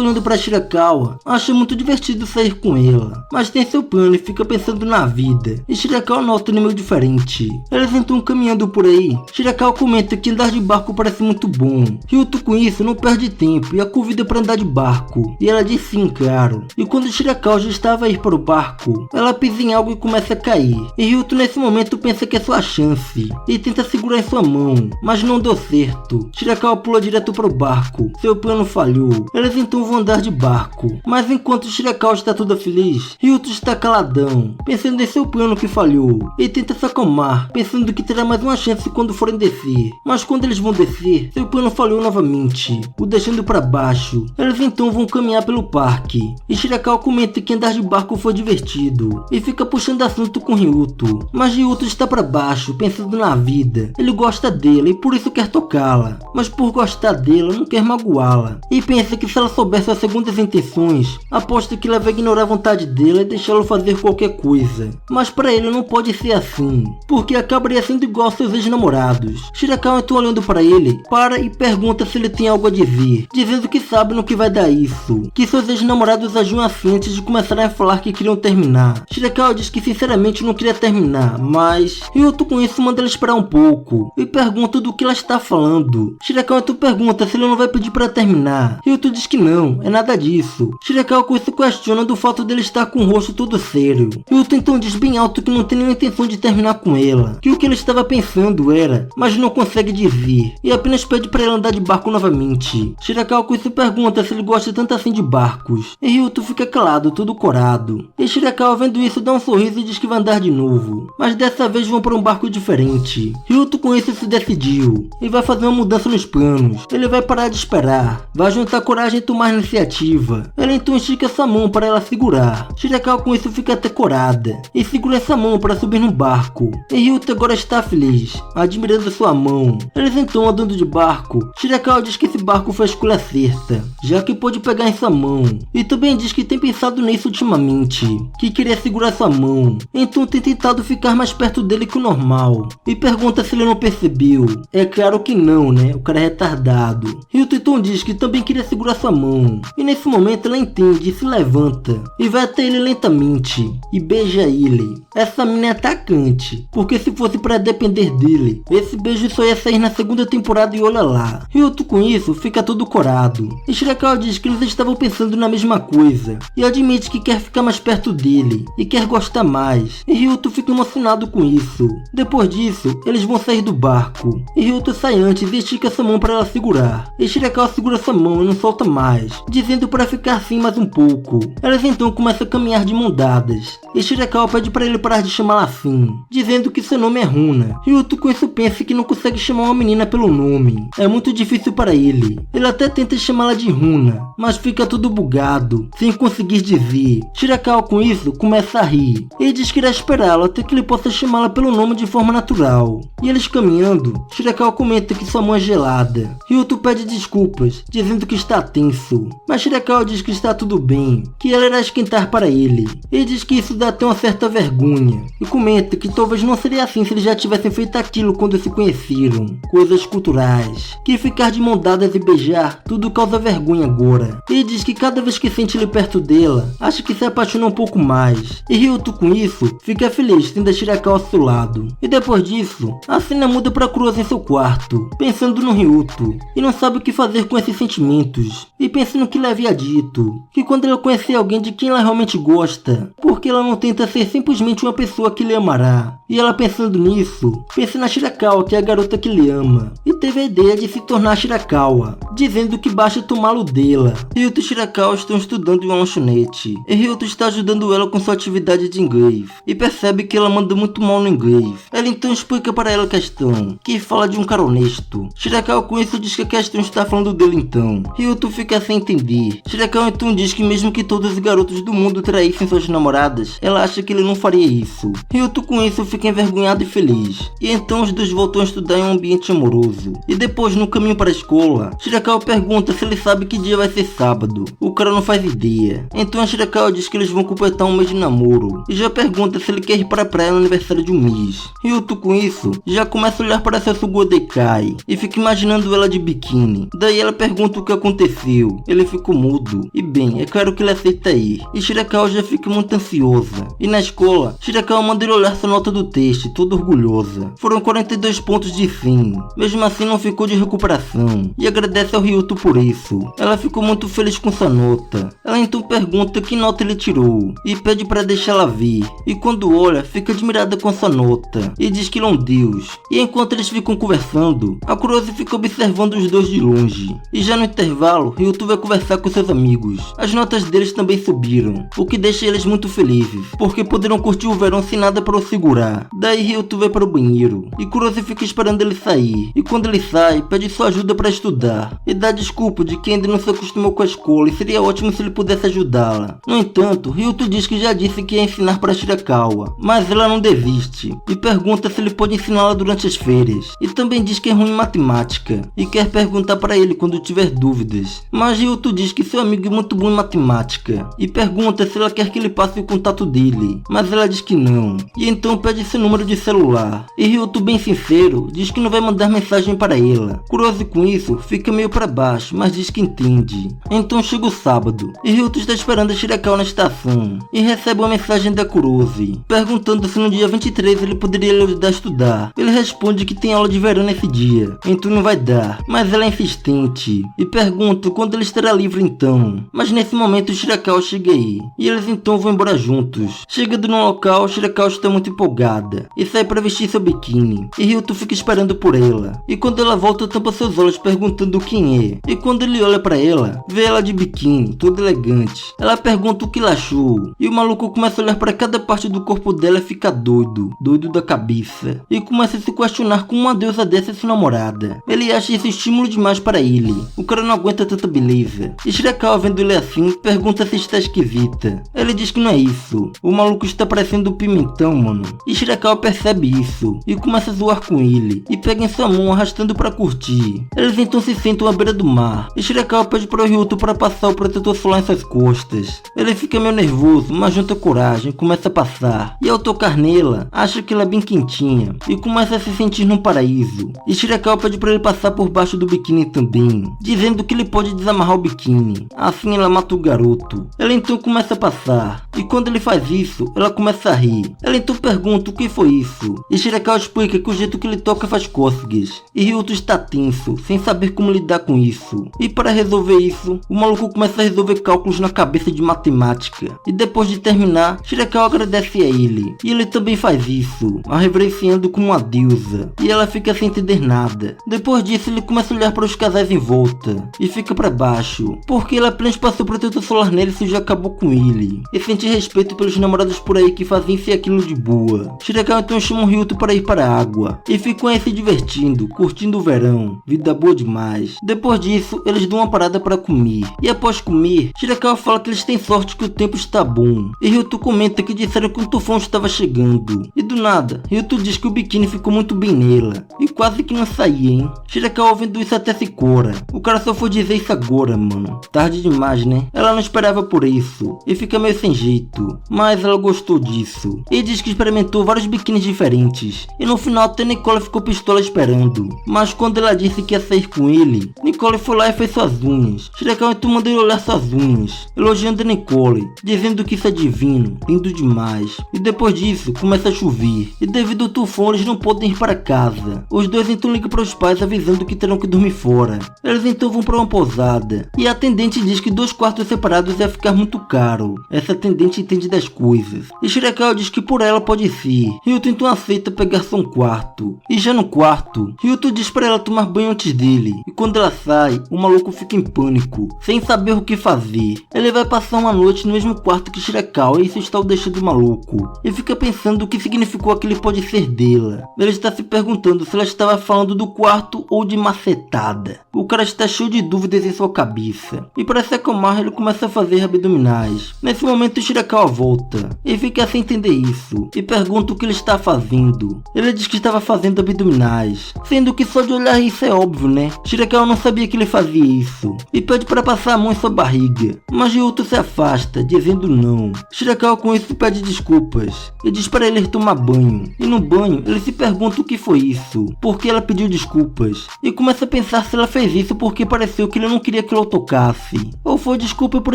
olhando para Shirakawa, acha muito divertido sair com ela, mas tem seu plano e fica pensando na vida, e Shirakawa nota ele meio diferente. Eles então caminhando por aí, Shirakawa comenta que andar de barco parece muito bom. Ryuto com isso não perde tempo e a convida para andar de barco, e ela diz sim, claro. E quando Shirakawa já estava a ir para o barco, ela pisa em algo e começa a cair, e Ryuto nesse momento pensa que é sua chance, e tenta segurar em sua mão, mas não deu certo. Shirakawa pula direto para o barco, seu plano falhou. Eles então vão andar de barco, mas enquanto Shirakawa está toda feliz, Ryuto está caladão, pensando em seu plano que falhou, e tenta se acalmar, pensando que terá mais uma chance quando forem descer. Mas quando eles vão descer, seu plano falhou novamente, o deixando para baixo. Eles então vão caminhar pelo parque, e Shirakawa comenta que andar de barco foi divertido, e fica puxando assunto com Ryuto, mas Ryuto está para baixo, pensando na vida. Ele gosta dela e por isso quer tocá-la, mas por gostar dela não quer magoá-la, e pensa que se ela soubesse suas segundas intenções, aposta que ela vai ignorar a vontade dela e deixá-lo fazer qualquer coisa. Mas para ele não pode ser assim, porque acabaria sendo igual aos seus ex-namorados. Shirakawa então olhando para ele, para e pergunta se ele tem algo a dizer, dizendo que sabe no que vai dar isso, que seus ex-namorados agiam assim antes de começarem a falar que queriam terminar. Shirakawa diz que sinceramente não queria terminar, mas Ryuto com isso manda ela esperar um pouco, e pergunta do que ela está falando. Shirakawa então pergunta se ele não vai pedir para terminar. Ryuto diz que não, é nada disso. Shirakawa com isso questiona do fato dele estar com o rosto todo sério. Ryuto então diz bem alto que não tem nenhuma intenção de terminar com ela, que o que ele estava pensando era, mas não consegue dizer, e apenas pede para ela andar de barco novamente. Shirakawa com isso pergunta se ele gosta tanto assim de barcos, e Ryuto fica calado, todo corado. E Shirakawa vendo isso dá um sorriso e diz que vai andar de novo, mas dessa vez vão para um barco diferente. Ryuto com isso se decidiu, e vai fazer uma mudança nos planos. Ele vai parar de esperar, vai juntar coragem e tomar iniciativa. Ele então estica sua mão para ela segurar. Shirakawa com isso fica até corada, e segura essa mão para subir no barco. E Ryuto agora está feliz, admirando sua mão. Eles então andando de barco. Shirakawa diz que esse barco foi a escolha certa, já que pôde pegar em sua mão, e também diz que tem pensado nisso ultimamente, que queria segurar sua mão, então tem tentado ficar mais perto dele que o normal, e pergunta se ele não percebeu. É claro que não, né? O cara é retardado. Ryuto então diz que também queria segurar sua mão, e nesse momento ela entende e se levanta, e vai até ele lentamente, e beija ele. Essa mina é atacante, porque se fosse para depender dele, esse beijo só ia sair na segunda temporada e olha lá. Ryuto com isso fica todo corado, e Shirakawa diz que eles estavam pensando na mesma coisa, e admite que quer ficar mais perto dele, e quer gostar mais, e Ryuto fica emocionado com isso. Depois disso, eles vão sair do barco, e Ryuto sai antes e estica sua mão para ela segurar, e Shirakawa segura sua mão e não solta mais. mais, dizendo para ficar assim mais um pouco. Elas então começam a caminhar de mão dadas, e Shirakawa pede para ele parar de chamá-la assim, dizendo que seu nome é Runa. Ryuto com isso pensa que não consegue chamar uma menina pelo nome, é muito difícil para ele. Ele até tenta chamá-la de Runa, mas fica tudo bugado, sem conseguir dizer. Shirakawa com isso começa a rir, e diz que irá esperá-lo até que ele possa chamá-la pelo nome de forma natural. E eles caminhando, Shirakawa comenta que sua mão é gelada. Ryuto pede desculpas, dizendo que está tenso, mas Shirakawa diz que está tudo bem, que ela irá esquentar para ele. Ele diz que isso dá até uma certa vergonha, e comenta que talvez não seria assim se eles já tivessem feito aquilo quando se conheceram, coisas culturais, que ficar de mão dadas e beijar tudo causa vergonha agora. Ele diz que cada vez que sente ele perto dela, acha que se apaixona um pouco mais, e Ryuto com isso fica feliz tendo a Shirakawa ao seu lado. E depois disso, a cena muda para Kurozu em seu quarto, pensando no Ryuto, e não sabe o que fazer com esses sentimentos, e pensa no que ele havia dito, que quando ela conhecer alguém de quem ela realmente gosta, porque ela não tenta ser simplesmente uma pessoa que lhe amará. E ela pensando nisso, pensa na Shirakawa, que é a garota que lhe ama, e teve a ideia de se tornar Shirakawa, dizendo que basta tomá-lo dela. Ryuto e Shirakawa estão estudando em uma lanchonete, e Ryuto está ajudando ela com sua atividade de inglês, e percebe que ela manda muito mal no inglês. Ela então explica para ela a questão, que fala de um cara honesto. Shirakawa com isso diz que a questão está falando dele então. Ryuto fica sem entender. Shirakawa então diz que mesmo que todos os garotos do mundo traíssem suas namoradas, ela acha que ele não faria isso. Ryuto com isso fica envergonhado e feliz, e então os dois voltam a estudar em um ambiente amoroso. E depois, no caminho para a escola, Shirakawa pergunta se ele sabe que dia vai ser sábado. O cara não faz ideia. Então a Shirakawa diz que eles vão completar um mês de namoro, e já pergunta se ele quer ir para a praia no aniversário de um mês. Ryuto com isso já começa a olhar para sua Sugodekai e fica imaginando ela de biquíni. Daí ela pergunta o que aconteceu. Ele ficou mudo, e bem, é claro que ele aceita ir, e Shirakawa já fica muito ansiosa. E na escola, Shirakawa manda ele olhar sua nota do teste, toda orgulhosa. Foram 42 pontos de 100, mesmo assim não ficou de recuperação, e agradece ao Ryuto por isso. Ela ficou muito feliz com sua nota. Ela então pergunta que nota ele tirou, e pede para deixá-la ver, e quando olha, fica admirada com sua nota, e diz que ele é um deus. E enquanto eles ficam conversando, a Kurozu fica observando os dois de longe, e já no intervalo, Ryuto vai conversar com seus amigos. As notas deles também subiram, o que deixa eles muito felizes, porque poderão curtir o verão sem nada para o segurar. Daí Ryuto vai para o banheiro, e Kurozu fica esperando ele sair, e quando ele sai, pede sua ajuda para estudar, e dá desculpa de que ainda não se acostumou com a escola e seria ótimo se ele pudesse ajudá-la. No entanto, Ryuto diz que já disse que ia ensinar para Shirakawa, mas ela não desiste, e pergunta se ele pode ensiná-la durante as férias, e também diz que é ruim em matemática, e quer perguntar para ele quando tiver dúvidas, mas Ryuto diz que seu amigo é muito bom em matemática, e pergunta se ela quer que ele passe o contato dele, mas ela diz que não, e então pede seu número de celular, e Ryuto bem sincero, diz que não vai mandar mensagem para ela. Kurozu com isso, fica meio para baixo, mas diz que entende. Então chega o sábado, e Ryuto está esperando a Shirakawa na estação, e recebe uma mensagem da Kurozu, perguntando se no dia 23 ele poderia lhe ajudar a estudar. Ele responde que tem aula de verão nesse dia, então não vai dar, mas ela é insistente, e pergunta quando ele estará livre então. Mas nesse momento Shirakawa chega aí, e eles então vão embora juntos. Chegando no local, Shirakawa está muito empolgada, e sai para vestir seu biquíni, e Ryuto fica esperando por ela, e quando ela volta tampa seus olhos perguntando quem é, e quando ele olha para ela, vê ela de biquíni, toda elegante. Ela pergunta o que ela achou, e o maluco começa a olhar para cada parte do corpo dela e fica doido da cabeça, e começa a se questionar como uma deusa dessa é sua namorada. Ele acha esse estímulo demais para ele, o cara não aguenta tanta beleza, e Shirakawa vendo ele assim, pergunta se está esquisita. Ele diz que não é isso, o maluco está parecendo um pimentão, mano, e Shirakawa percebe isso, e começa a zoar com ele, e pega em sua mão arrastando para curtir. Eles então se sentam à beira do mar, e Shirakawa pede para o Ryuto para passar o protetor solar em suas costas. Ele fica meio nervoso, mas junta coragem, começa a passar, e ao tocar nela, acha que ela é bem quentinha, e começa a se sentir num paraíso. E Shirakawa pede para ele passar por baixo do biquíni também, dizendo que ele pode desamarrar o biquíni, assim ela mata o garoto. Ela então começa a passar, e quando ele faz isso, ela começa a rir. Ela então pergunta o que foi isso. E Shirakawa explica que o jeito que ele toca faz cócegas. E Ryuto está tenso, sem saber como lidar com isso. E para resolver isso, o maluco começa a resolver cálculos na cabeça de matemática. E depois de terminar, Shirakawa agradece a ele. E ele também faz isso, a reverenciando como uma deusa. E ela fica sem entender nada. Depois disso, ele começa a olhar para os casais em volta. E fica para baixo, porque ele apenas passou protetor solar nele e já acabou com ele. E sente respeito pelos namorados por aí que fazem isso e aquilo de boa. Shirakawa então chama o Ryuto para ir para a água. E ficam aí se divertindo, curtindo o verão. Vida boa demais. Depois disso, eles dão uma parada para comer. E após comer, Shirakawa fala que eles têm sorte que o tempo está bom. E Ryuto comenta que disseram que um tufão estava chegando. E do nada, Ryuto diz que o biquíni ficou muito bem nela. E quase que não saía, hein? Shirakawa ouvindo isso até se cora. O cara só foi dizer isso agora, mano. Tarde demais, né? Ela não esperava por isso. E fica meio sem jeito. Mas ela gostou disso. E diz que experimentou vários biquínis diferentes. E no final até Nicole ficou pistola esperando. Mas quando ela disse que ia sair com ele, Nicole foi lá e fez suas unhas. Shirakawa então mandou ele olhar suas unhas, elogiando a Nicole, dizendo que isso é divino, lindo demais. E depois disso, começa a chover. E devido ao tufão, eles não podem ir para casa. Os dois então ligam para os pais avisando que terão que dormir fora. Eles então vão para uma pousada. E a atendente diz que 2 quartos separados ia ficar muito caro. Essa atendente entende das coisas. E Shirakawa diz que por ela pode ser. Ryuto então aceita pegar só um quarto. E já no quarto, Ryuto diz para ela tomar banho antes dele. E quando ela sai, o maluco fica em pânico, sem saber o que fazer. Ele vai passar uma noite no mesmo quarto que Shirakawa e isso está o deixando maluco. E fica pensando o que significou aquele pode ser dela. Ele está se perguntando se ela estava falando do quarto ou de macetada. O cara está cheio de dúvidas em sua cabeça. E para se acalmar, ele começa a fazer abdominais. Nesse momento, Shirakawa volta e fica sem entender isso. E pergunta o que ele está fazendo. Ele diz que estava fazendo abdominais, sendo que só de olhar isso é óbvio, né? Shirakawa não sabia que ele fazia isso. E pede para passar a mão em sua barriga. Mas Ryuto se afasta, dizendo não. Shirakawa com isso pede desculpas. E diz para ele tomar banho. E no banho, ele se pergunta o que foi isso. Por que ela pediu desculpas. E começa a pensar se ela fez isso porque pareceu que ele não queria que ela o tocasse. Ou foi desculpa por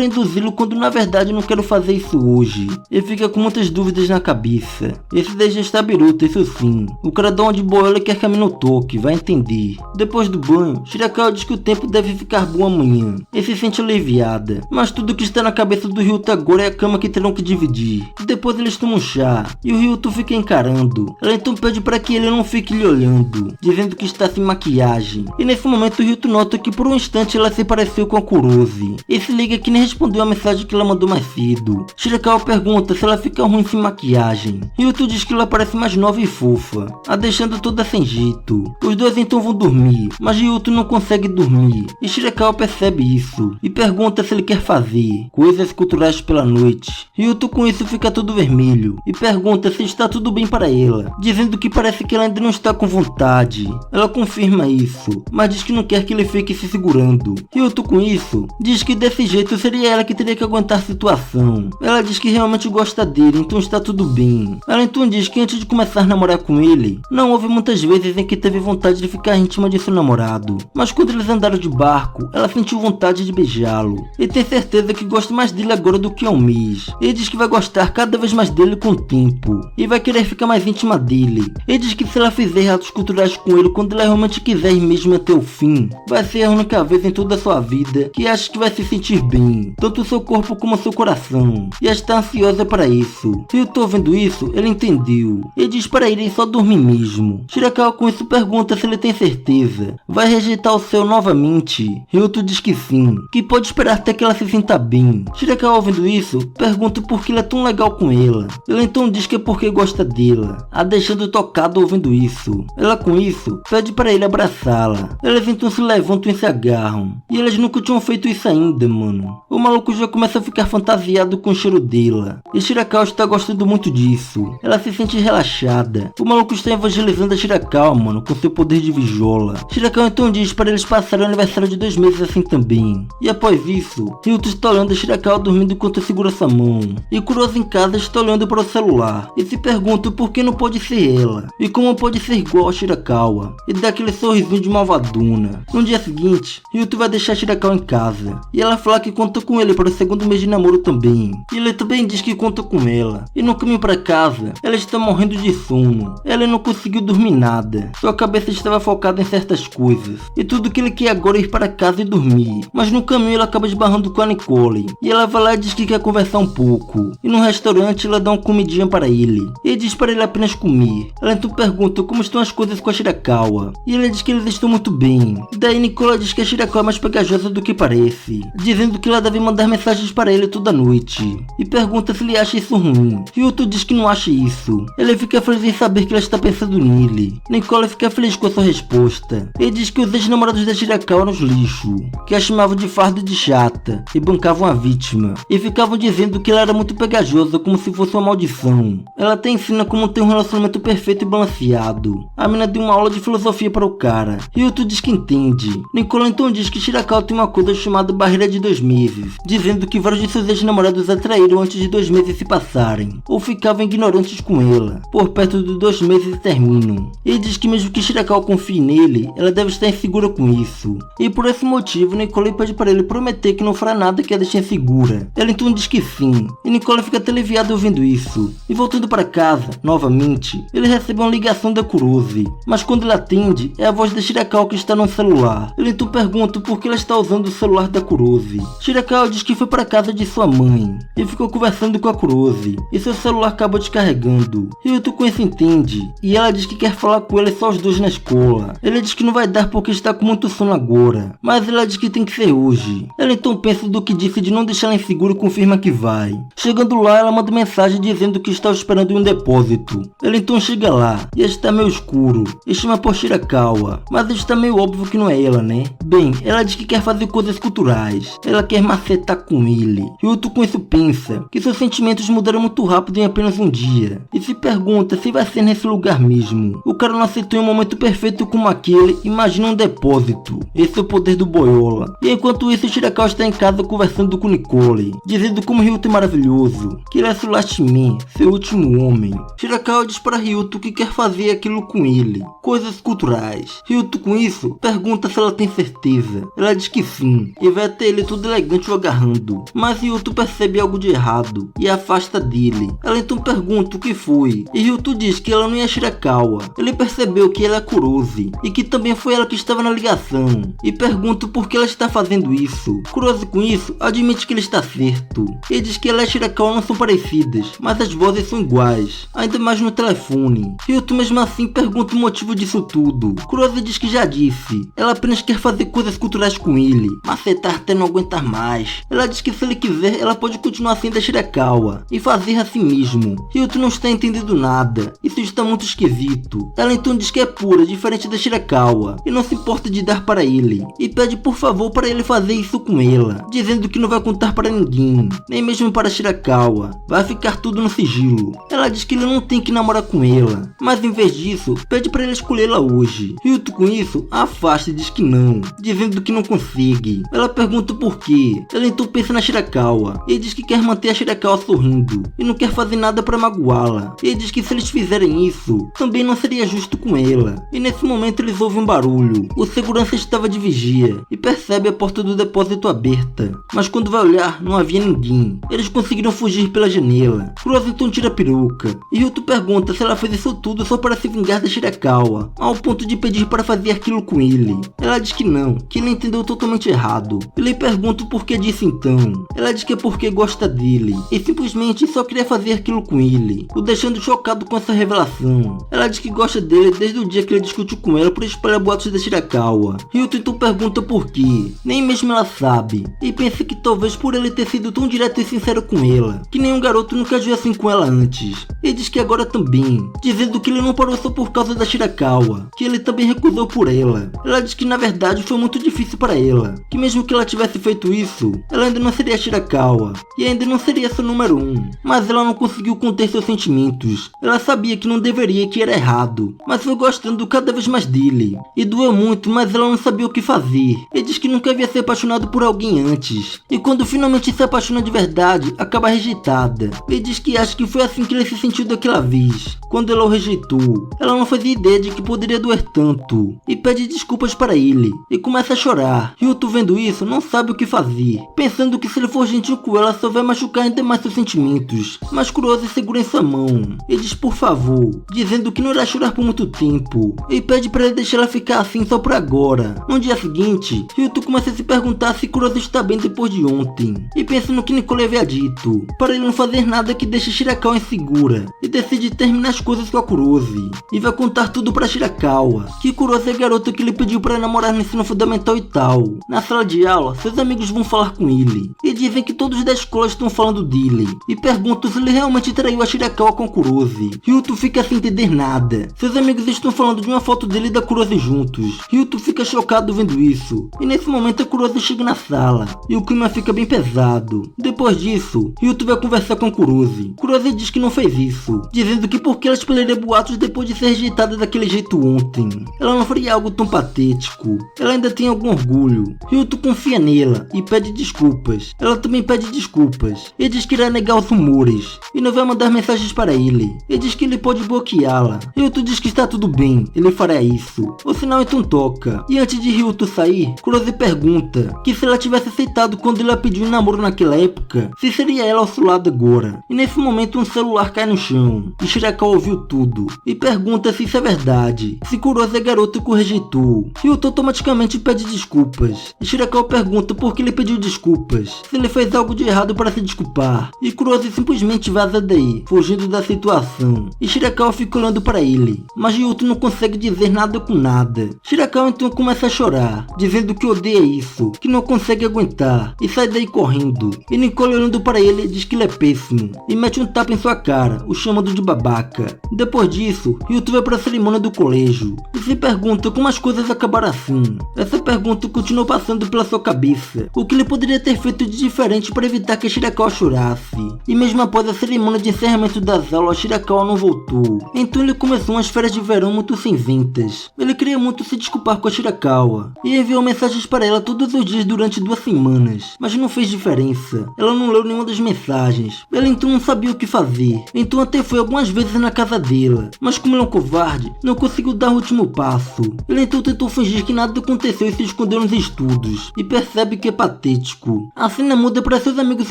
induzi-lo quando na verdade não quero fazer isso hoje. Ele fica com muitas dúvidas na cabeça. Esse daí já está biruta, isso sim. O cara dá uma de boa e quer que a mina o toque, vai entender. Depois do banho, Shirakawa diz que o tempo deve ficar bom amanhã. E se sente aliviada. Mas tudo que está na cabeça do Ryuto agora é a cama que terão que dividir. E depois eles tomam chá. E o Ryuto fica encarando. Ela então pede para que ele não fique lhe olhando, dizendo que está sem maquiagem. E nesse momento o Ryuto nota que por um instante ela se pareceu com a Kurose. E se liga que nem respondeu a mensagem que ela mandou mais cedo. Shirakawa pergunta se ela fica ruim sem maquiagem. Ryuto diz que ela parece mais nova e fofa, a deixando toda sem jeito. Os dois então vão dormir, mas Ryuto não consegue dormir. E Shirakawa percebe isso e pergunta se ele quer fazer coisas culturais pela noite. Ryuto com isso fica todo vermelho e pergunta se está tudo bem para ela, dizendo que parece que ela ainda não está com vontade. Ela confirma isso, mas diz que não quer que ele fique se segurando. Ryuto com isso diz que desse jeito seria ela que teria que aguentar a situação. Ela diz que realmente gosta dele, então está tudo bem. Ela então diz que antes de começar a namorar com ele, não houve muitas vezes em que teve vontade de ficar íntima de seu namorado. Mas quando eles andaram de barco, ela sentiu vontade de beijá-lo. E tem certeza que gosta mais dele agora do que há um mês. Ele diz que vai gostar cada vez mais dele com o tempo. E vai querer ficar mais íntima dele. Ele diz que se ela fizer atos culturais com ele quando ela realmente quiser ir mesmo até o fim, vai ser a única vez em toda a sua vida que acha que vai se sentir bem, tanto o seu corpo como o seu coração. E ela está ansiosa para isso. E eu tô vendo isso, ele entendeu. Ele diz para ele só dormir mesmo. Shirakawa com isso pergunta se ele tem certeza. Vai rejeitar o céu novamente? Ryuto diz que sim, que pode esperar até que ela se sinta bem. Shirakawa ouvindo isso, pergunta por que ele é tão legal com ela. Ele então diz que é porque gosta dela, a deixando tocado ouvindo isso. Ela com isso, pede para ele abraçá-la. Eles então se levantam e se agarram. E eles nunca tinham feito isso ainda, mano. O maluco já começa a ficar fantasiado com o cheiro dela. E Shirakawa está gostando muito disso. Ela se sente relaxada. O maluco está evangelizando a Shirakawa, mano, com seu poder de vijola. Shirakawa então diz para eles passarem o aniversário de 2 meses assim também. E após isso, Ryuto está olhando a Shirakawa dormindo enquanto segura sua mão. E Kurose em casa está olhando para o celular. E se pergunta por que não pode ser ela. E como pode ser igual a Shirakawa. E dá aquele sorrisinho de malvadona. No dia seguinte, Ryuto vai deixar Shirakawa em casa. E ela fala que conta com ele para o 2º mês de namoro também. E ele também diz que conta com ela. E no caminho para casa, ela está morrendo de sono. Ela não conseguiu dormir nada. Sua cabeça estava focada em certas coisas. E tudo que ele quer agora é ir para casa e dormir. Mas no caminho ela acaba esbarrando com a Nicole. E ela vai lá e diz que quer conversar um pouco. E no restaurante ela dá uma comidinha para ele. E diz para ele apenas comer. Ela então pergunta como estão as coisas com a Shirakawa. E ele diz que eles estão muito bem. Daí Nicole diz que a Shirakawa é mais pegajosa do que parece. Dizendo que ela deve mandar mensagens para ele toda noite. E pergunta se ele acha isso ruim. Ryuto diz que não acha isso. Ele fica feliz em saber que ela está pensando nele. Nicole fica feliz com a sua resposta. Ele diz que os ex-namorados da Shirakawa eram os lixo, que a chamavam de fardo de chata e bancavam a vítima. E ficavam dizendo que ela era muito pegajosa como se fosse uma maldição. Ela até ensina como ter um relacionamento perfeito e balanceado. A mina deu uma aula de filosofia para o cara. Ryuto diz que entende. Nicole então diz que Shirakawa tem uma coisa chamada barreira de 2 meses, dizendo que vários de seus ex-namorados a traíram antes de 2 meses se passarem, ou ficavam ignorantes com ela. Por perto de 2 meses terminam. Ele diz que mesmo que Shirakawa confie nele, ela deve estar insegura com isso. E por esse motivo, Nicole pede para ele prometer que não fará nada que a deixe insegura. Ela então diz que sim. E Nicole fica até aliviada ouvindo isso. E voltando para casa, novamente, ele recebe uma ligação da Kurose. Mas quando ele atende, é a voz da Shirakawa que está no celular. Ele então pergunta por que ela está usando o celular da Kurose. Shirakawa diz que foi para casa de sua mãe e ficou conversando com a Kurose. E seu celular acabou descarregando. Ryuto com isso entende. E ela diz que quer falar com ele só os dois na escola. Ele diz que não vai dar porque está com muito sono agora. Mas ela diz que tem que ser hoje. Ela então pensa do que disse de não deixar ela insegura e confirma que vai. Chegando lá, ela manda mensagem dizendo que está esperando em um depósito. Ele então chega lá e está meio escuro e chama por Shirakawa. Mas está meio óbvio que não é ela, né? Bem, ela diz que quer fazer coisas culturais. Ela quer macetar com ele. Ryuto com isso pensa que seus sentimentos mudaram muito rápido em apenas um dia. E se pergunta se vai ser nesse lugar mesmo. O cara não aceitou em um momento perfeito como aquele. Imagina um depósito. Esse é o poder do boiola. E enquanto isso, Shirakawa está em casa conversando com Nicole, dizendo como Ryuto é maravilhoso, que ele é seu last man, seu último homem. Shirakawa diz para Ryuto que quer fazer aquilo com ele, coisas culturais. Ryuto com isso pergunta se ela tem certeza. Ela diz que sim, e vai até ele todo elegante o agarrando. Mas Ryuto percebe algo de errado e afasta dele. Ela então pergunta o que foi, e Ryuto diz que ela não é Shirakawa. Ele percebeu que ela é Kurose, e que também foi ela que estava na ligação, e pergunta por que ela está fazendo isso. Kurose com isso admite que ele está certo. Ele diz que ela e Shirakawa não são parecidas, mas as vozes são iguais, ainda mais no telefone. Ryuto mesmo assim pergunta o motivo disso tudo. Kurose diz que já disse, ela apenas quer fazer coisas culturais com ele, macetar até não aguentar mais. Ela diz que se ele quiser, ela pode continuar sendo a Shirakawa e fazer assim mesmo. Ryuto não está entendendo nada, isso está muito esquisito. Ela então diz que é pura, diferente da Shirakawa, e não se importa de dar para ele, e pede por favor para ele fazer isso com ela, dizendo que não vai contar para ninguém, nem mesmo para Shirakawa, vai ficar tudo no sigilo. Ela diz que ele não tem que namorar com ela, mas em vez disso, pede para ele escolhê-la hoje. Ryuto com isso, a afasta e diz que não, dizendo que não consegue. Ela pergunta por quê. Ela então pensa na Shirakawa, e diz que quer manter a Shirakawa sorrindo, e não quer fazer nada para magoá-la. Ele diz que se eles fizerem isso, também não seria justo com ela. E nesse momento eles ouvem um barulho. O segurança estava de vigia, e percebe a porta do depósito aberta, mas quando vai olhar, não havia ninguém. Eles conseguiram fugir pela janela. Kurose então tira a peruca, e Ryuto pergunta se ela fez isso tudo só para se vingar da Shirakawa, ao ponto de pedir para fazer aquilo com ele. Ela diz que não, que ele entendeu totalmente errado. Ele pergunta o porquê disso então. Ela diz que é porque gosta dele, e simplesmente só queria fazer aquilo com ele, o deixando chocado com essa revelação. Ela diz que gosta dele desde o dia que ele discutiu com ela por espalhar boatos da Shirakawa. Ryuto então pergunta por quê. Nem mesmo ela sabe, e pensa que talvez por ele ter sido tão direto e sincero com ela, que nenhum garoto nunca agiu assim com ela antes. Ele diz que agora também, dizendo que ele não parou só por causa da Shirakawa, que ele também recusou por ela. Ela diz que na verdade foi muito difícil para ela, que mesmo que ela tivesse feito isso, ela ainda não seria Shirakawa, e ainda não seria seu número 1. Mas ela não conseguiu conter seus sentimentos. Ela sabia que não deveria e que era errado, mas foi gostando cada vez mais dele. E doeu muito, mas ela não sabia o que fazer. Ele diz que nunca havia se apaixonado por alguém antes, e quando finalmente se apaixona de verdade, acaba rejeitada. Ele diz que acha que foi assim que ele se sentiu daquela vez, quando ela o rejeitou. Ela não fazia ideia de que poderia doer tanto, e pede desculpas para ele, e começa a chorar. Ryuto vendo isso, não sabe o que fazer, pensando que se ele for gentil com ela, só vai machucar ainda mais seus sentimentos. Mas Kurose segura em sua mão mão e diz por favor, dizendo que não irá chorar por muito tempo, e pede para ele deixar ela ficar assim só por agora. No dia seguinte, Ryuto começa a se perguntar se Kurose está bem depois de ontem, e pensa no que Nicole havia dito, para ele não fazer nada que deixe Shirakawa insegura, e decide terminar as coisas com a Kurose, e vai contar tudo para Shirakawa, que Kurose é a garota que ele pediu para namorar no ensino fundamental e tal. Na sala de aula, seus amigos vão falar com ele, e dizem que todos da escola estão falando dele, e perguntam se ele realmente traiu a Shirakawa com a Kurose. Ryuto fica sem entender nada. Seus amigos estão falando de uma foto dele e da Kurose juntos. Ryuto fica chocado vendo isso, e nesse momento a Kurose chega na sala, e o clima fica bem pesado. Depois disso, Ryuto vai conversar com Kurose. Kurose diz que não fez isso, dizendo que porque ela espalharia boatos depois de ser rejeitada daquele jeito ontem, ela não faria algo tão patético. Ela ainda tem algum orgulho. Ryuto confia nela e pede desculpas. Ela também pede desculpas e diz que irá negar os rumores e não vai mandar mensagens para ele, e diz que ele pode bloqueá-la. Ryuto diz que está tudo bem, ele fará isso. O sinal então toca, e antes de Ryuto sair, Kurose pergunta que se ela tivesse aceitado quando ele a pediu em namoro naquela época, se seria ela ao seu lado agora. E nesse momento um celular cai no chão, e Shirakawa ouviu tudo, e pergunta se isso é verdade, se Kurose é a garota que o rejeitou. Ryuto automaticamente pede desculpas, e Shirakawa pergunta por que ele pediu desculpas, se ele fez algo de errado para se desculpar, e Kurose simplesmente vaza daí, fugindo da situação, e Shirakawa fica olhando para ele, mas Ryuto não consegue dizer nada com nada. Shirakawa então começa a chorar, dizendo que odeia isso, que não consegue aguentar, e sai daí correndo, e Nicole olhando para ele diz que ele é péssimo, e mete um tapa em sua cara, o chamando de babaca. Depois disso, Ryuto vai para a cerimônia do colégio, e se pergunta como as coisas acabaram assim. Essa pergunta continuou passando pela sua cabeça, o que ele poderia ter feito de diferente para evitar que Shirakawa chorasse. E mesmo após a cerimônia de encerramento das aulas, Shirakawa não voltou. Então ele começou umas férias de verão muito cinzentas. Ele queria muito se desculpar com a Shirakawa, e enviou mensagens para ela todos os dias durante 2 semanas, mas não fez diferença. Ela não leu nenhuma das mensagens. Ele então não sabia o que fazer, então até foi algumas vezes na casa dela, mas como ele é um covarde, não conseguiu dar o último passo. Ele então tentou fingir que nada aconteceu e se escondeu nos estudos, e percebe que é patético. A cena muda para seus amigos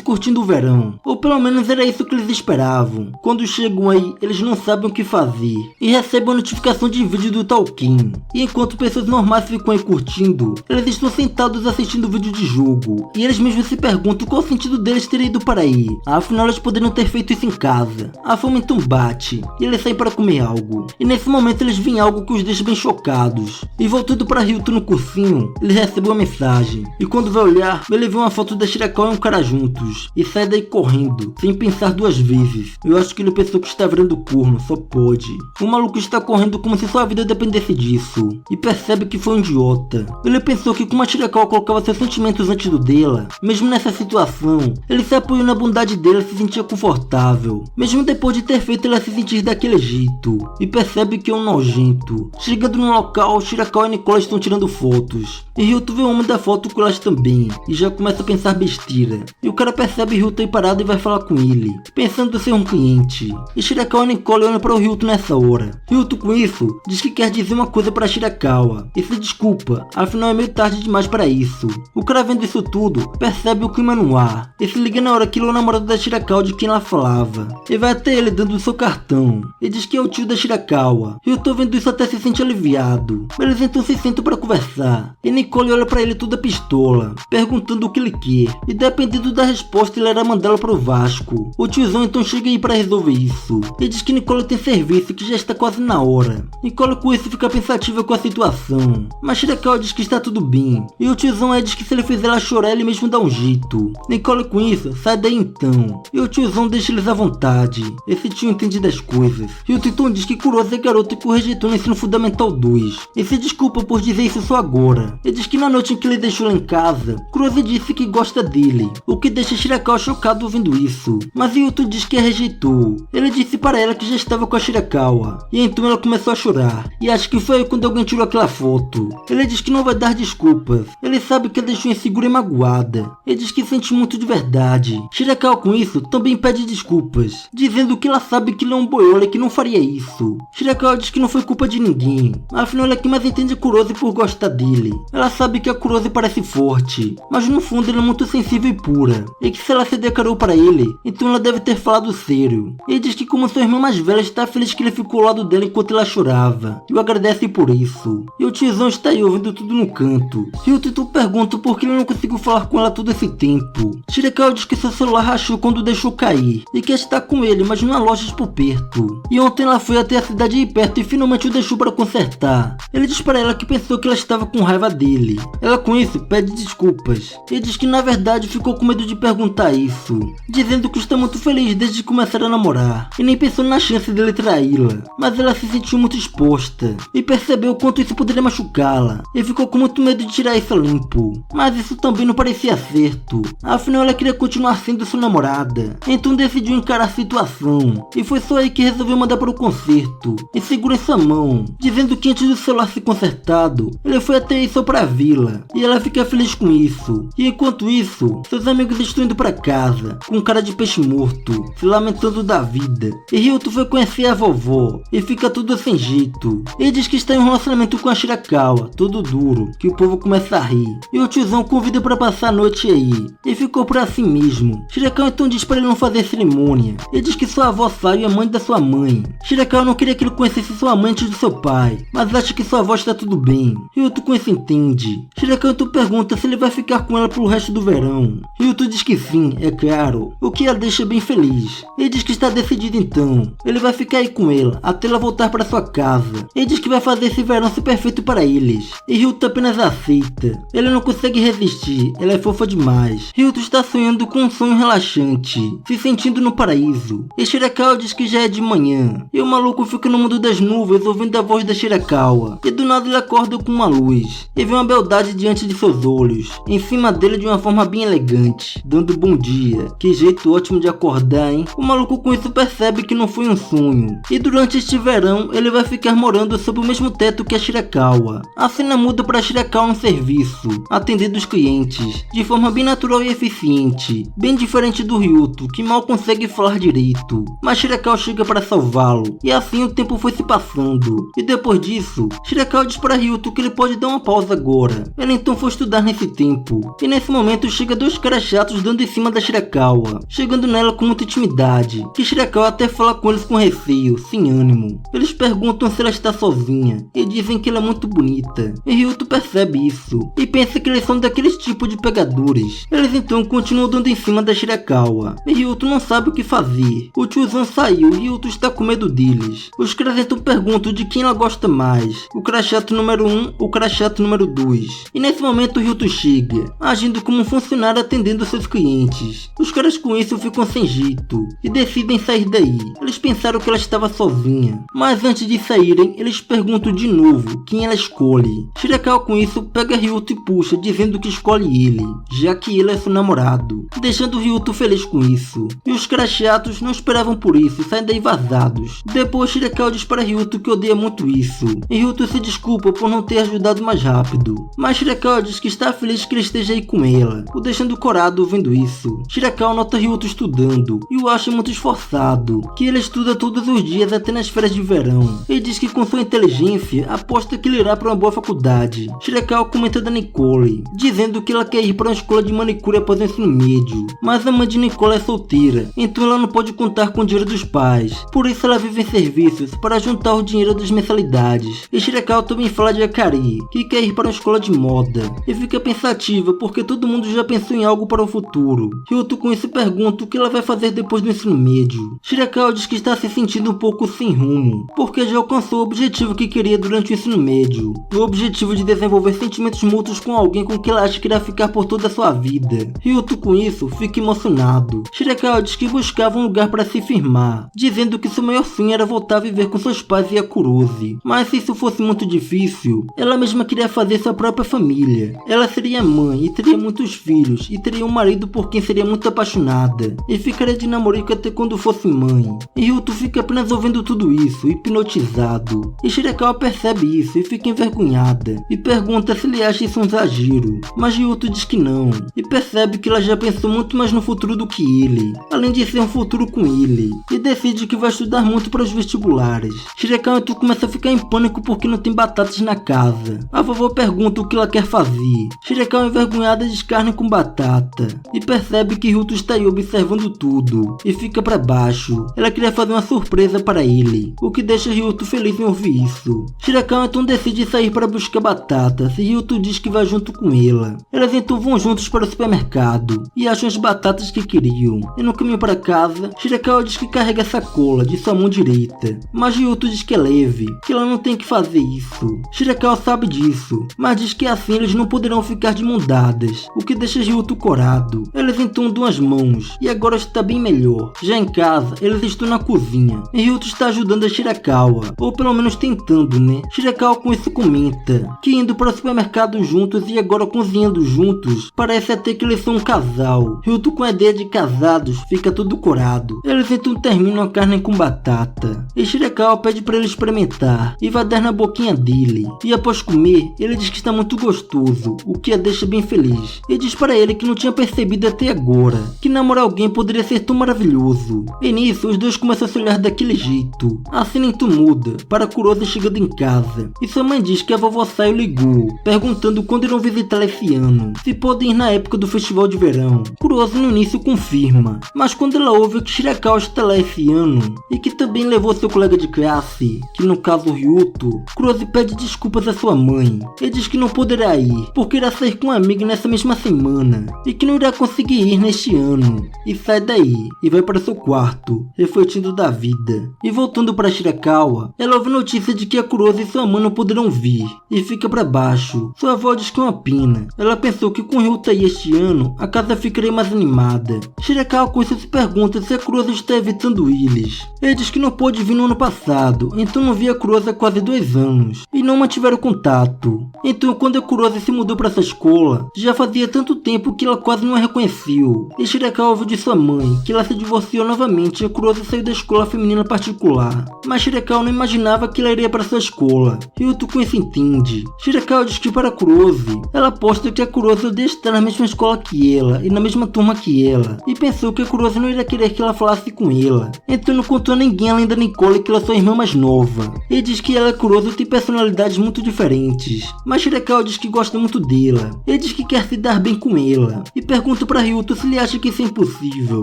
curtindo o verão, ou pelo menos era isso que eles esperavam. Quando chegam aí, eles não sabem o que fazer, e recebem a notificação de vídeo do Talking. E enquanto pessoas normais ficam aí curtindo, eles estão sentados assistindo vídeo de jogo, e eles mesmos se perguntam qual o sentido deles terem ido para aí, afinal eles poderiam ter feito isso em casa. A fome então bate, e eles saem para comer algo, e nesse momento eles veem algo que os deixa bem chocados, e voltando para Ryuto no cursinho, ele recebe uma mensagem, e quando vai olhar, ele vê uma foto da Shirakawa e um cara juntos, e sai daí correndo, sem pensar 2 vezes. Eu acho que ele pensou que está virando corno, só pode. O maluco está correndo como se sua vida dependesse disso, e percebe que foi um idiota. Ele pensou que como a Shirakawa colocava seus sentimentos antes do dela, mesmo nessa situação, ele se apoiou na bondade dela e se sentia confortável, mesmo depois de ter feito ela se sentir daquele jeito, e percebe que é um nojento. Chegando no local, Shirakawa e Nicole estão tirando fotos, e Ryuto vê o homem da foto com elas também, e já começa a pensar besteira, e o cara percebe Ryuto aí parado e vai falar com ele, pensando ser um cliente, e Shirakawa e Nicole olham para o Ryuto nessa hora. Ryuto com isso, diz que quer dizer uma coisa para Shirakawa, e se desculpa, afinal é meio tarde demais para isso. O cara vendo isso tudo, percebe o clima no ar, e se liga na hora que ele é o namorado da Shirakawa de quem ela falava, e vai até ele dando o seu cartão, e diz que é o tio da Shirakawa. Ryuto vendo isso até se sente aliviado. Eles então se sentam para conversar, e Nicole olha para ele toda pistola, perguntando o que ele quer, e dependendo da resposta ele irá mandá-la para o Vasco. O tiozão então chega aí para resolver isso, e diz que Nicole tem serviço e que já está quase na hora. Nicole com isso fica pensativa com a situação, mas Shirakawa diz que está tudo bem, e o tiozão aí diz que se ele fizer ela chorar ele mesmo dá um jeito. Nicole com isso sai daí então, e o tiozão deixa eles à vontade. Esse tio entende das coisas. Ryuto então diz que Kurose é garota que o rejeitou no ensino fundamental 2, e se desculpa por dizer isso só agora. Ele diz que na noite em que ele deixou ela em casa, Kurose disse que gosta dele, o que deixa Shirakawa chocado ouvindo isso, mas Ryuto diz que a rejeitou. Ele disse para ela que já estava com a Shirakawa, e então ela começou a chorar, e acha que foi aí quando alguém tirou aquela foto. Ele diz que não vai dar desculpas, ele sabe que a deixou insegura e magoada. Ele diz que sente muito de verdade. Shirakawa com isso também pede desculpas, dizendo que ela sabe que ele é um boiola e que não faria isso. Shirakawa diz que não foi culpa de ninguém, afinal ela é que mais entende Kurose por gostar dele. Ela sabe que a Kurose parece forte, mas no fundo ela é muito sensível e pura, e que se ela se declarou para ele, então ela deve ter falado sério. Ele diz que como sua irmã mais velha está feliz que ele ficou ao lado dela enquanto ela chorava, e o agradece por isso. E o tiozão está aí ouvindo tudo no canto. Ryuto então pergunta por que ele não conseguiu falar com ela todo esse tempo. Shirakawa diz que seu celular rachou quando deixou cair, e quer estar com ele, mas não há lojas por perto. E ontem ela foi até a cidade aí perto e finalmente o deixou para consertar. Ele diz para ela que pensou que ela estava com raiva dele. Ela com isso pede desculpas. Ele diz que na verdade ficou com medo de perguntar isso, dizendo que está muito feliz desde começar a namorar, e nem pensou na chance dele traí-la. Mas ela se sentiu muito exposta, e percebeu o quanto isso poderia machucá-la, e ficou com muito medo de tirar isso a limpo. Mas isso também não parecia certo, afinal ela queria continuar sendo sua namorada. Então decidiu encarar a situação, e foi só aí que resolveu mandar para o concerto, e segura em sua mão, dizendo que antes do celular ser consertado, ele foi até aí só pra vila, e ela fica feliz com isso. E enquanto isso, seus amigos estão indo pra casa, com cara de peixe morto, se lamentando da vida. E Ryuto foi conhecer a vovó, e fica tudo sem jeito. Ele diz que está em um relacionamento com a Shirakawa, todo duro, que o povo começa a rir. E o tiozão convida pra passar a noite aí, e ficou por assim mesmo. Shirakawa então diz para ele não fazer cerimônia. Ele diz que sua avó Sayo é mãe da sua mãe. Shirakawa não queria que ele conhecesse sua mãe antes do seu pai, mas acha que sua avó está tudo bem. Ryuto com isso entende. Shirakawa então pergunta se ele vai ficar com ela pelo resto do verão. Ryuto diz que sim, é claro, o que a deixa bem feliz. Ele diz que está decidido então. Ele vai ficar aí com ela, até ela voltar para sua casa. Ele diz que vai fazer esse verão ser perfeito para eles. E Ryuto apenas aceita. Ele não consegue resistir, ela é fofa demais. Ryuto está sonhando com um sonho relaxante, se sentindo no paraíso. E Shirakawa diz que já é de manhã. E o maluco fica no mundo das nuvens ouvindo a voz da Shirakawa. E do nada ele acorda com uma luz, e vê uma beldade diante de seus olhos, em cima dele de uma forma bem elegante, dando bom dia. Que jeito ótimo de acordar, hein? O maluco com isso percebe que não foi um sonho, e durante este verão ele vai ficar morando sob o mesmo teto que a Shirakawa. A cena muda para Shirakawa no serviço, atendendo os clientes, de forma bem natural e eficiente, bem diferente do Ryuto, que mal consegue falar direito. Mas Shirakawa chega para salvá-lo, e assim o tempo foi se passando. E depois disso, Shirakawa diz para Ryuto que ele pode dar uma pausa agora. Ele então foi estudar nesse tempo, e nesse momento chega dois caras chatos dando em cima da Shirakawa, chegando nela com muita intimidade, que Shirakawa até fala com eles com receio, sem ânimo. Eles perguntam se ela está sozinha, e dizem que ela é muito bonita, e Ryuto percebe isso, e pensa que eles são daqueles tipos de pegadores. Eles então continuam dando em cima da Shirakawa, e Ryuto não sabe o que fazer. O tiozão saiu e Ryuto está com medo deles. Os caras então perguntam de quem ela gosta mais, o cara chato número 1 ou o cara chato número 2. E nesse momento Ryuto chega, agindo como um funcionário atendendo seus clientes. Os caras com isso ficam sem jeito, e decidem sair daí. Eles pensaram que ela estava sozinha, mas antes de saírem, eles perguntam de novo quem ela escolhe. Shirakawa com isso pega Ryuto e puxa, dizendo que escolhe ele, já que ele é seu namorado, deixando Ryuto feliz com isso. E os caras chatos não esperavam por isso e saem daí vazados. Depois Shirakawa diz para Ryuto que odeia muito isso, e Ryuto se desculpa por não ter ajudado mais rápido. Mas Shirakawa diz que está feliz que ele esteja aí com ela, o deixando corado vendo isso. Shirakawa nota Ryuto estudando, e o acha muito esforçado, que ele estuda todos os dias até nas férias de verão. Ele diz que com sua inteligência, aposta que ele irá para uma boa faculdade. Shirakawa comenta da Nicole, dizendo que ela quer ir para uma escola de manicure após o ensino médio. Mas a mãe de Nicole é solteira, então ela não pode contar com o dinheiro dos pais. Por isso ela vive em serviços para juntar o dinheiro das mensalidades. E Shirakawa também fala de Akari, que quer ir para uma escola de moda, e fica pensativa porque todo mundo já pensou em algo para o futuro. Ryuto com isso pergunta o que ela vai fazer depois do ensino médio. Shirakawa diz que está se sentindo um pouco sem rumo, porque já alcançou o objetivo que queria durante o ensino médio, o objetivo de desenvolver sentimentos mútuos com alguém com quem ela acha que irá ficar por toda a sua vida. Ryuto com isso fica emocionado. Shirakawa diz que buscava um lugar para se firmar, dizendo que seu maior sonho era voltar a viver com seus pais e a Kuruze. Mas se isso fosse muito difícil, ela mesma queria fazer sua própria família. Ela seria mãe e teria muitos filhos, e teria um marido por quem seria muito apaixonada, e ficaria de namorico até quando fosse mãe. E Ryuto fica apenas ouvindo tudo isso, hipnotizado. E Shirakawa percebe isso e fica envergonhada, e pergunta se ele acha isso um exagero. Mas Ryuto diz que não, e percebe que ela já pensou muito mais no futuro do que ele, além de ser um futuro com ele, e decide que vai estudar muito para os vestibulares. Shirakawa então começa a ficar em pânico porque não tem batatas na casa. A vovó pergunta o que ela quer fazer. Shirakawa envergonhada diz carne com batata, e percebe que Ryuto está aí observando tudo, e fica pra baixo. Ela queria fazer uma surpresa para ele, o que deixa Ryuto feliz em ouvir isso. Shirakawa então decide sair para buscar batatas e Ryuto diz que vai junto com ela. Elas então vão juntos para o supermercado e acham as batatas que queriam. E no caminho para casa, Shirakawa diz que carrega a sacola de sua mão direita, mas Ryuto diz que é leve, que ela não tem que fazer isso. Shirakawa sabe disso, mas diz que assim eles não poderão ficar de mão dadas, o que deixa Ryuto corado. Eles então dão as mãos e agora está bem melhor. Já em casa, eles estão na cozinha e Ryuto está ajudando a Shirakawa, ou pelo menos tentando, né? Shirakawa com isso comenta que indo para o supermercado juntos e agora cozinhando juntos, parece até que eles são um casal. Ryuto com a ideia de casados fica todo corado. Eles então terminam a carne com batata e Shirakawa pede para ele experimentar e vai dar na boquinha dele. E após comer, ele diz que está muito gostoso, o que a deixa bem feliz. E diz para ele que não tinha percebido até agora que namorar alguém poderia ser tão maravilhoso. E nisso, os dois começam a se olhar daquele jeito. A cena então muda para Kurosi chegando em casa e sua mãe diz que a vovó Sayo ligou, perguntando quando irão visitar esse ano, se podem ir na época do festival de verão. Kurosi no início confirma, mas quando ela ouve que Shirakawa está lá esse ano e que também levou seu colega de classe, que no caso Ryuto, Kurosi pede desculpas à sua mãe e diz que não poderá ir porque irá sair com uma amiga nessa mesma semana e que não irá conseguir ir neste ano, e sai daí e vai para seu quarto, refletindo da vida. E voltando para Shirakawa, ela ouve notícia de que a Kurosi e sua mãe não poderão vir e fica para baixo. Sua avó diz que é uma pena. Ela pensou que com Ryuto aí este ano a casa ficaria mais animada. Shirakawa com isso se pergunta se a Kurosi está evitando eles. Ele diz que não pôde vir no ano passado, então não via a Kurosi há quase 2 anos e não mantiveram contato. Então quando a Kurosi se mudou para essa escola, já fazia tanto tempo que ela quase não a reconheceu. E Shirakawa ouviu de sua mãe que ela se divorciou novamente e a Kurosi saiu da escola feminina particular. Mas Shirakawa não imaginava que ela iria para sua escola. Ryuto com isso entende. Shirakawa diz que para Kurosi, ela aposta que a Kurosi odeia estar na mesma escola que ela e na mesma turma que ela, e pensou que a Kurosi não iria querer que ela falasse com ela. Então não contou a ninguém além da Nicole que ela é sua irmã mais nova. Ele diz que ela e Kurosi têm personalidades muito diferentes, mas Shirakawa diz que gosta muito dela. Ele diz que quer se dar bem com ela e pergunta para Ryuto se ele acha que isso é impossível.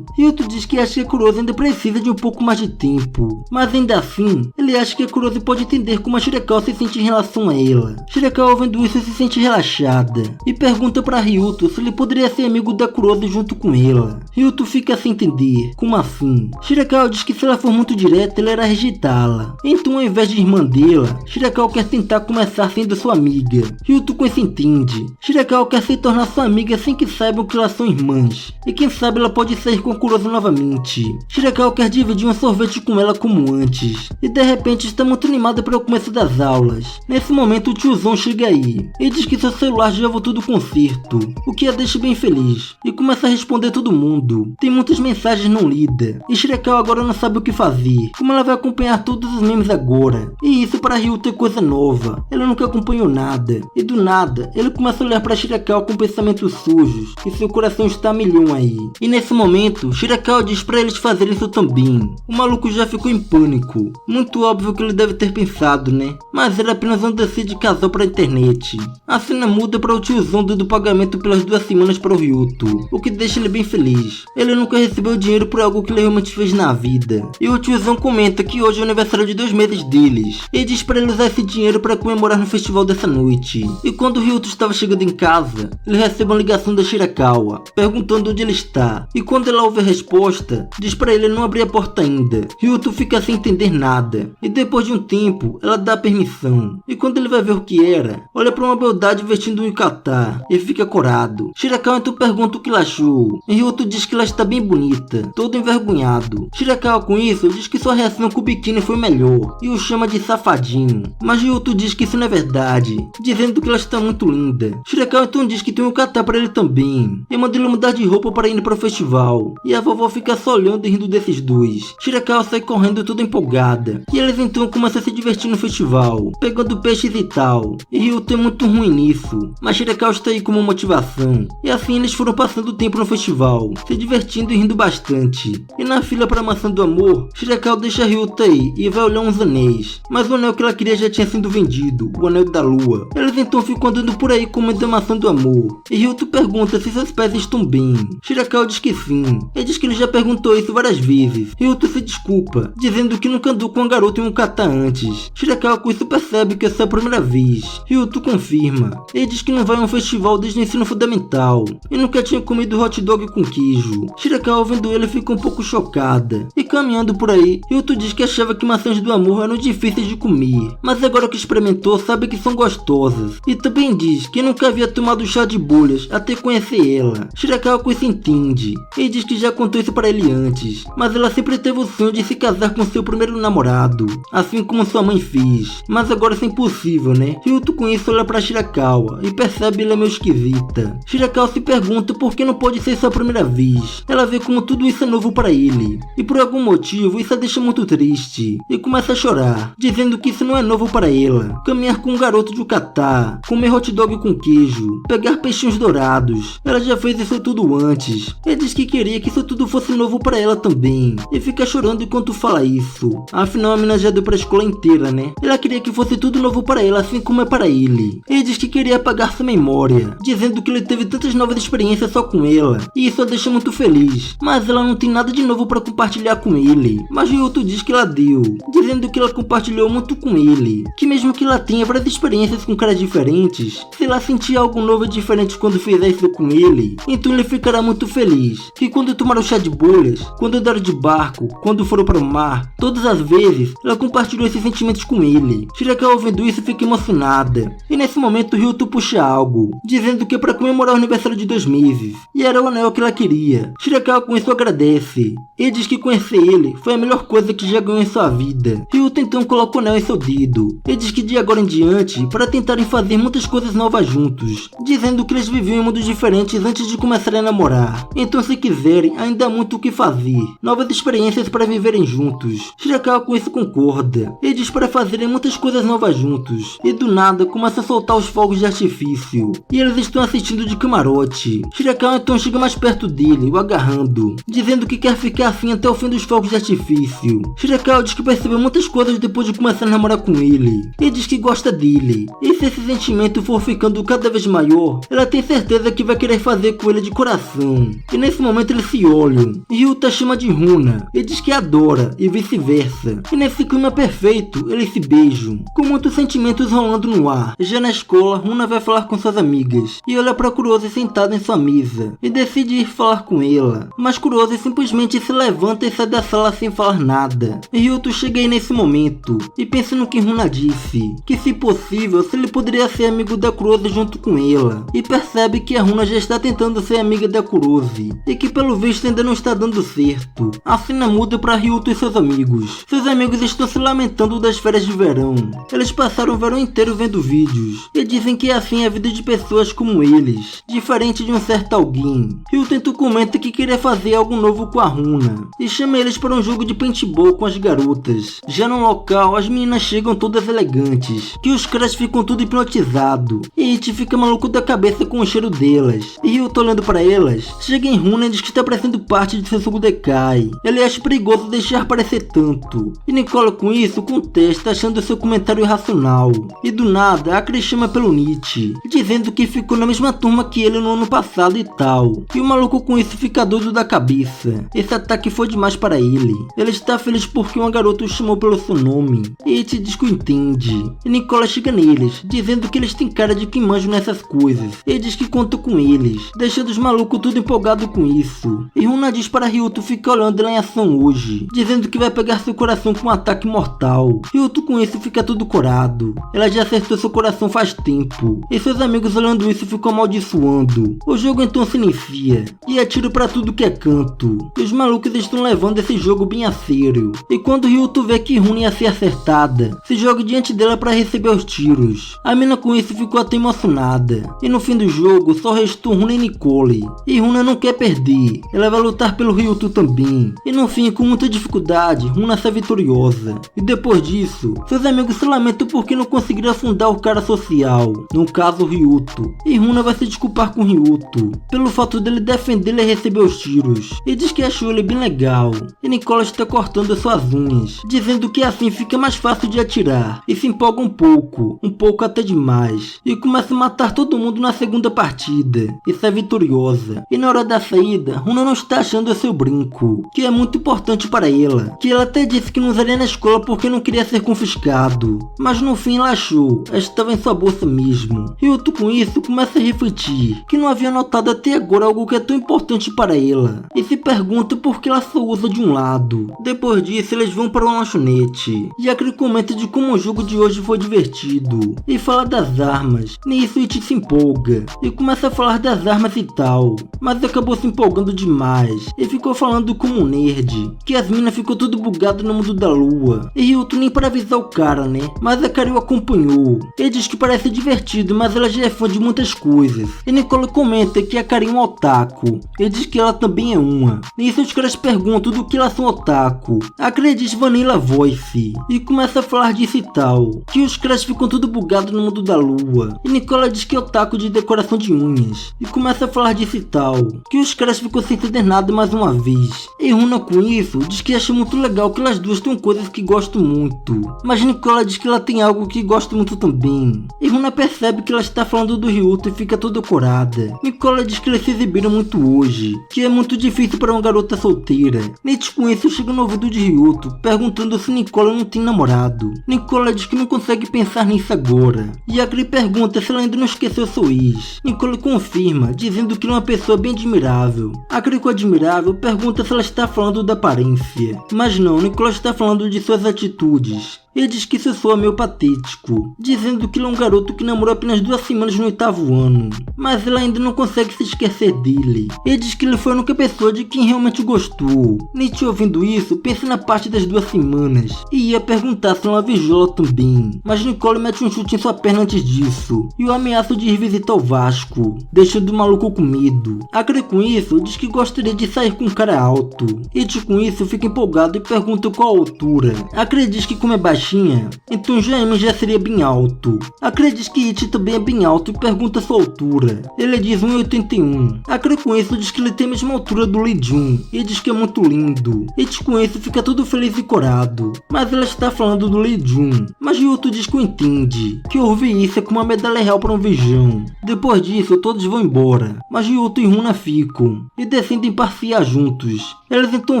Ryuto diz que acha que a Kurosi ainda precisa de um pouco mais de tempo, mas ainda assim, ele acha que a Kurosi pode entender como a Shirakawa se sente em relação a ela. Shirakawa vendo isso se sente relaxada e pergunta para Ryuto se ele poderia ser amigo da Kurosi junto com ela. Ryuto fica sem entender, como assim? Shirakawa diz que se ela for muito direta, ele irá rejeitá-la. Então ao invés de irmã dela, Shirakawa quer tentar começar sendo sua amiga. Ryuto com isso entende. Shirakawa quer se tornar sua amiga sem que saibam que elas são irmãs, e quem sabe ela pode sair com a Kurosi novamente. Shirakawa quer dividir um sorvete com ela como antes, e de repente está muito animada para o começo das aulas. Nesse momento o tiozão chega aí, e diz que seu celular já voltou do concerto, o que a deixa bem feliz, e começa a responder todo mundo. Tem muitas mensagens não lidas, e Shirakawa agora não sabe o que fazer, como ela vai acompanhar todos os memes agora, e isso para Ryuto é coisa nova, ela nunca acompanhou nada, e do nada, ele começa a olhar para Shirakawa com pensamentos sujos, e seu coração está a milhão aí. E nesse momento, Shirakawa diz para eles fazerem isso também. O maluco já ficou em pânico, muito óbvio que ele deve ter pensado, né? Mas era apenas um descer de casal pra internet. A cena muda para o tiozão dando pagamento pelas 2 semanas para o Ryuto, o que deixa ele bem feliz. Ele nunca recebeu dinheiro por algo que ele realmente fez na vida. E o tiozão comenta que hoje é o aniversário de 2 meses deles, e diz para ele usar esse dinheiro para comemorar no festival dessa noite. E quando o Ryuto estava chegando em casa, ele recebe uma ligação da Shirakawa, perguntando onde ele está. E quando ela ouve a resposta, diz para ele não abrir a porta ainda. Ryuto fica sem entender nada, e depois de um tempo, ela dá permissão. E quando ele vai ver o que era, olha para uma beldade vestindo um yukata, e fica corado. Shirakawa então pergunta o que ela achou, e Ryuto diz que ela está bem bonita, todo envergonhado. Shirakawa com isso diz que sua reação com o biquíni foi melhor, e o chama de safadinho. Mas Ryuto diz que isso não é verdade, dizendo que ela está muito linda. Shirakawa então diz que tem um yukata para ele também, e manda ele mudar de roupa para ir para o festival, e a vovó fica só olhando e rindo desses dois. Shirakawa sai correndo toda empolgada, e eles então começam a se divertir no festival, pegando peixes e tal, e Ryuto é muito ruim nisso, mas Shirakawa está aí como motivação, e assim eles foram passando o tempo no festival, se divertindo e rindo bastante. E na fila para a maçã do amor, Shirakawa deixa Ryuto aí e vai olhar uns anéis, mas o anel que ela queria já tinha sido vendido, o anel da lua. Eles então ficam andando por aí comendo a maçã do amor, e Ryuto pergunta se seus pés estão bem. Shirakawa diz que sim, e diz que ele já perguntou comentou isso várias vezes. Ryuto se desculpa, dizendo que nunca andou com uma garota em um kata antes. Shirakawa com isso percebe que essa é a primeira vez. Ryuto confirma. Ele diz que não vai a um festival desde o ensino fundamental e nunca tinha comido hot dog com queijo. Shirakawa vendo ele fica um pouco chocada. E caminhando por aí, Ryuto diz que achava que maçãs do amor eram difíceis de comer, mas agora que experimentou sabe que são gostosas. E também diz que nunca havia tomado chá de bolhas até conhecer ela. Shirakawa com isso entende. Ele diz que já contou isso para ele antes, mas ela sempre teve o sonho de se casar com seu primeiro namorado, assim como sua mãe fez. Mas agora isso é impossível, né? Ryuto com isso olha para Shirakawa e percebe que ela é meio esquisita. Shirakawa se pergunta por que não pode ser sua primeira vez. Ela vê como tudo isso é novo para ele, e por algum motivo isso a deixa muito triste, e começa a chorar, dizendo que isso não é novo para ela. Caminhar com um garoto de Ukata, comer hot dog com queijo, pegar peixinhos dourados, ela já fez isso tudo antes. Ele diz que queria que isso tudo fosse novo para ela também, e fica chorando enquanto fala isso. Afinal a mina já deu pra escola inteira, né? Ela queria que fosse tudo novo para ela, assim como é para ele. Ele diz que queria apagar sua memória, dizendo que ele teve tantas novas experiências só com ela, e isso a deixa muito feliz, mas ela não tem nada de novo para compartilhar com ele. Mas Ryuto diz que ela deu, dizendo que ela compartilhou muito com ele, que mesmo que ela tenha várias experiências com caras diferentes, se ela sentir algo novo e diferente quando fizer isso com ele, então ele ficará muito feliz, que quando tomar o chá de bolhas, quando andar de barco, quando for para o mar, todas as vezes ela compartilhou esses sentimentos com ele. Shirakawa ouvindo isso fica emocionada, e nesse momento Ryuto puxa algo, dizendo que é para comemorar o aniversário de 2 meses, e era o anel que ela queria. Shirakawa com isso agradece. Ele diz que conhecer ele foi a melhor coisa que já ganhou em sua vida. Ryuto então coloca o anel em seu dedo. Ele diz que de agora em diante, para tentarem fazer muitas coisas novas juntos, dizendo que eles viviam em mundos diferentes antes de começarem a namorar. Então se quiserem, ainda há muito o que fazer, novas experiências para viverem juntos. Shirakawa com isso concorda. Ele diz para fazerem muitas coisas novas juntos, e do nada começa a soltar os fogos de artifício, e eles estão assistindo de camarote. Shirakawa então chega mais perto dele, o agarrando, dizendo que quer ficar assim até o fim dos fogos de artifício. Shirakawa diz que percebeu muitas coisas depois de começar a namorar com ele. Ele diz que gosta dele, e se esse sentimento for ficando cada vez maior, ela tem certeza que vai querer fazer com ele de coração. E nesse momento eles se olham, e Ryuta chama de Runa, e diz que adora, e vice-versa. E nesse clima perfeito, eles se beijam, com muitos sentimentos rolando no ar. Já na escola, Runa vai falar com suas amigas, e olha para Kurose sentada em sua mesa, e decide ir falar com ela. Mas Kurose simplesmente se levanta e sai da sala sem falar nada. E Ryuto chega aí nesse momento, e pensa no que Runa disse, que se possível, se ele poderia ser amigo da Kurose junto com ela, e percebe que a Runa já está tentando ser amiga da Kurose, e que pelo visto ainda não está dando certo. A cena muda para Ryuto e seus amigos. Seus amigos estão se lamentando das férias de verão. Eles passaram o verão inteiro vendo vídeos, e dizem que assim é a vida de pessoas como eles, diferente de um certo alguém. Ryuto então comenta que queria fazer algo novo com a Runa, e chama eles para um jogo de paintball com as garotas. Já no local, as meninas chegam todas elegantes, que os caras ficam tudo hipnotizado, e Ichi fica maluco da cabeça com o cheiro delas. E Ryuto olhando para elas, chega em Runa e diz que está parecendo parte de seu Dekai. Ele acha perigoso deixar parecer tanto, e Nicole com isso contesta, achando seu comentário irracional. E do nada, a Chris chama pelo Nietzsche, dizendo que ficou na mesma turma que ele no ano passado e tal. E o maluco com isso fica doido da cabeça. Esse ataque foi demais para ele. Ele está feliz porque uma garota o chamou pelo seu nome, e Ichi diz que o entende. E Nicole chega neles, dizendo que eles têm cara de que manjam nessas coisas. Ele diz que conta com eles, deixando os malucos tudo empolgado com isso. E Runa diz para Ryuto ficar olhando ela em ação hoje, dizendo que vai pegar seu coração com um ataque mortal. Ryuto com isso fica todo corado. Ela já acertou seu coração faz tempo, e seus amigos olhando isso ficam amaldiçoando. O jogo então se inicia, e é tiro pra tudo que é canto, e os malucos estão levando esse jogo bem a sério. E quando Ryuto vê que Runa ia ser acertada, se joga diante dela para receber os tiros. A mina com isso ficou até emocionada, e no fim do jogo só restou Runa e Nicole, e Runa não quer perder, ela vai lutar pelo Ryuto também. E no fim, com muita dificuldade, Runa sai vitoriosa. E depois disso, seus amigos se lamentam porque não conseguiram afundar o cara social, no caso Ryuto. E Runa vai se desculpar com Ryuto pelo fato dele defender e receber os tiros, e diz que achou ele bem legal. E Nicole está cortando suas unhas, dizendo que assim fica mais fácil de atirar, e se empolga um pouco até demais, e começa a matar todo mundo na segunda partida e sai vitoriosa. E na hora da saída, Runa não está achando seu brinco, que é muito importante para ela, que ela até disse que não usaria na escola porque não queria ser confiscado, mas no fim ela achou, estava em sua bolsa mesmo. Ryuto com isso começa a refletir que não havia notado até agora algo que é tão importante para ela, e se pergunta por que ela só usa de um lado. Depois disso eles vão para uma lanchonete, e Akari comenta de como o jogo de hoje foi divertido, e fala das armas. Nisso Ichi se empolga, e começa a falar das armas e tal, mas acabou se empolgando demais, e ficou falando como um nerd, que as minas ficou tudo bugado no mundo da lua, e Ryuto nem para avisar o cara, né, mas Akari o acompanhou. Ele diz que parece divertido, mas ela já é fã de muitas coisas, e Nicole comenta que Akari é um otaku, ele diz que ela também é uma. Nisso os caras perguntam do que elas são otaku. Akari diz Vanilla Voice, e começa a falar disso e tal, que os caras ficam tudo bugado no mundo da lua, e Nicole diz que é otaku de decoração de unhas, e começa a falar disso e tal, que os caras ficam sem entender nada mais uma vez. E Runa com isso diz que acha muito legal que elas duas têm coisas que gostam muito, mas Nicole diz que ela tem algo que gosta muito também. E Runa percebe que ela está falando do Ryuto e fica toda corada. Nicole diz que eles se exibiram muito hoje, que é muito difícil para uma garota solteira. Nietzsche com isso chega no ouvido de Ryuto, perguntando se Nicole não tem namorado. Nicole diz que não consegue pensar nisso agora, e Akari pergunta se ela ainda não esqueceu seu ex. Nicole confirma, dizendo que ele é uma pessoa bem admirável. Akari, com admirável, pergunta se ela está falando da aparência, mas não, Nicole está falando de suas atitudes. Ele diz que isso soa meio patético, dizendo que ele é um garoto que namorou apenas 2 semanas no 8º ano, mas ela ainda não consegue se esquecer dele. Ele diz que ele foi a única pessoa de quem realmente gostou. Nietzsche, ouvindo isso, pensa na parte das 2 semanas e ia perguntar se ela vijola também, mas Nicole mete um chute em sua perna antes disso e o ameaça de ir visitar o Vasco, deixando o maluco com medo. Akari com isso diz que gostaria de sair com um cara alto. Nietzsche com isso fica empolgado e pergunta qual a altura. Akari diz que como é baixinha, então Jaime já seria bem alto. Akari diz que Ichi também é bem alto e pergunta sua altura. Ele diz 1,81. Akari com isso diz que ele tem a mesma altura do Lee Jun e diz que é muito lindo. Ichi com isso fica todo feliz e corado, mas ela está falando do Lee Jun. Mas Ryuto diz que o entende, que ouve isso é como uma medalha real para um virgão. Depois disso todos vão embora, mas Ryuto e Runa ficam e decidem passear juntos. Eles então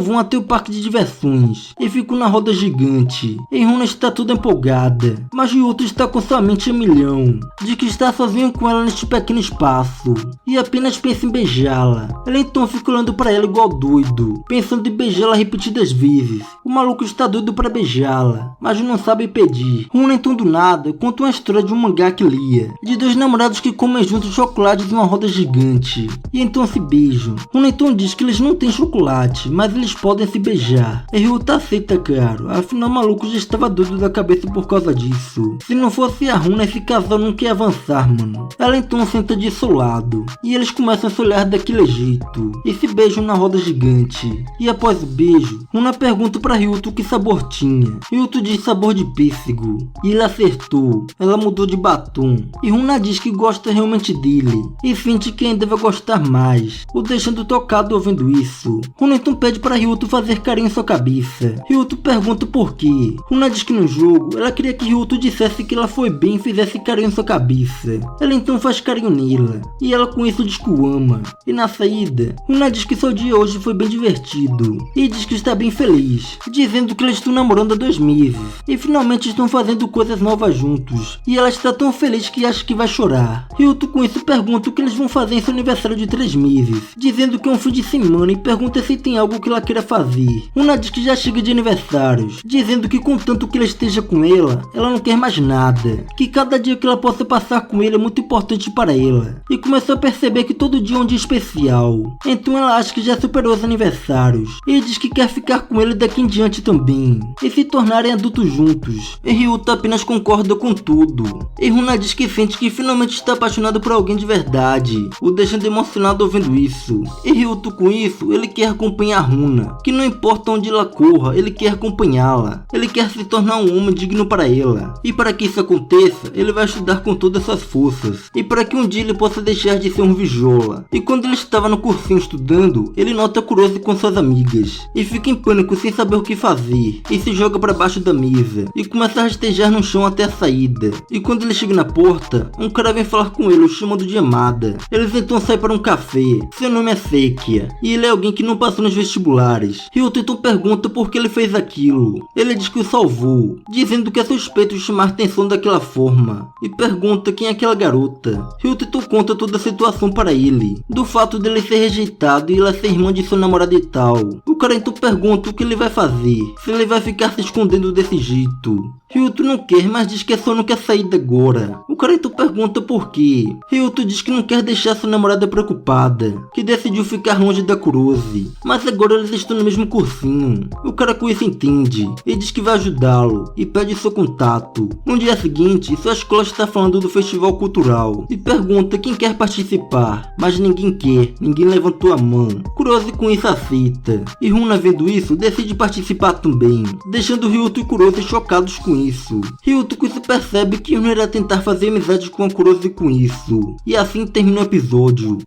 vão até o parque de diversões e ficam na roda gigante. E Runa está toda empolgada, mas Ryuto está com sua mente a milhão, de que está sozinho com ela neste pequeno espaço, e apenas pensa em beijá-la. Ela então fica olhando para ela igual doido, pensando em beijá-la repetidas vezes. O maluco está doido para beijá-la, mas não sabe pedir. Runa então do nada conta uma história de um mangá que lia, de 2 namorados que comem juntos chocolates em uma roda gigante, e então se beijam. Runa então diz que eles não têm chocolate, mas eles podem se beijar. E Ryuto aceita, claro, afinal o maluco já estava doido da cabeça por causa disso. Se não fosse a Runa, esse casal não quer avançar, mano. Ela então senta de seu lado, e eles começam a se olhar daquele jeito, e se beijam na roda gigante. E após o beijo, Runa pergunta para Ryuto que sabor tinha. Ryuto diz sabor de pêssego, e ele acertou. Ela mudou de batom, e Runa diz que gosta realmente dele, e sente que ainda vai gostar mais, o deixando tocado ouvindo isso. Runa então pede para Ryuto fazer carinho em sua cabeça. Ryuto pergunta por quê. Runa diz que no jogo ela queria que Ryuto dissesse que ela foi bem e fizesse carinho em sua cabeça. Ela então faz carinho nela, e ela com isso diz que o ama. E na saída, Runa diz que seu dia hoje foi bem divertido, e diz que está bem feliz, dizendo que eles estão namorando há 2 meses, e finalmente estão fazendo coisas novas juntos, e ela está tão feliz que acha que vai chorar. Ryuto com isso pergunta o que eles vão fazer em seu aniversário de 3 meses, dizendo que é um fim de semana, e pergunta se tem algo que ela queira fazer. Runa diz que já chega de aniversários, dizendo que contanto que ele esteja com ela não quer mais nada, que cada dia que ela possa passar com ele é muito importante para ela, e começou a perceber que todo dia é um dia especial. Então ela acha que já superou os aniversários, e diz que quer ficar com ele daqui em diante também, e se tornarem adultos juntos. E Ryuto apenas concorda com tudo, e Runa diz que sente que finalmente está apaixonado por alguém de verdade, o deixando emocionado ouvindo isso. E Ryuto com isso, ele quer acompanhar Runa, que não importa onde ela corra, ele quer acompanhá-la, ele quer se tornar tornar um homem digno para ela. E para que isso aconteça, ele vai estudar com todas suas forças. E para que um dia ele possa deixar de ser um vijola. E quando ele estava no cursinho estudando, ele nota Kurose com suas amigas. E fica em pânico sem saber o que fazer. E se joga para baixo da mesa. E começa a rastejar no chão até a saída. E quando ele chega na porta, um cara vem falar com ele, o chamando de Yamada. Eles então saem para um café. Seu nome é Sekia. E ele é alguém que não passou nos vestibulares. Ryuto então pergunta por que ele fez aquilo. Ele diz que o salvou, dizendo que é suspeito de chamar atenção daquela forma. E pergunta quem é aquela garota. Ryuto então conta toda a situação para ele. Do fato dele ser rejeitado e ela ser irmã de seu namorado e tal. O cara então pergunta o que ele vai fazer. Se ele vai ficar se escondendo desse jeito. Ryuto não quer, mas diz que só não quer sair agora. O cara então pergunta por quê. Ryuto diz que não quer deixar sua namorada preocupada, que decidiu ficar longe da Kurose. Mas agora eles estão no mesmo cursinho. O cara com isso entende e diz que vai ajudá-lo e pede seu contato. No dia seguinte, sua escola está falando do festival cultural e pergunta quem quer participar, mas ninguém quer, ninguém levantou a mão. Kurose com isso aceita e Runa, vendo isso, decide participar também, deixando Ryuto e Kurose chocados com isso. Ryuto com isso percebe que Runa irá tentar fazer amizade com a Kurose com isso, e assim termina o episódio.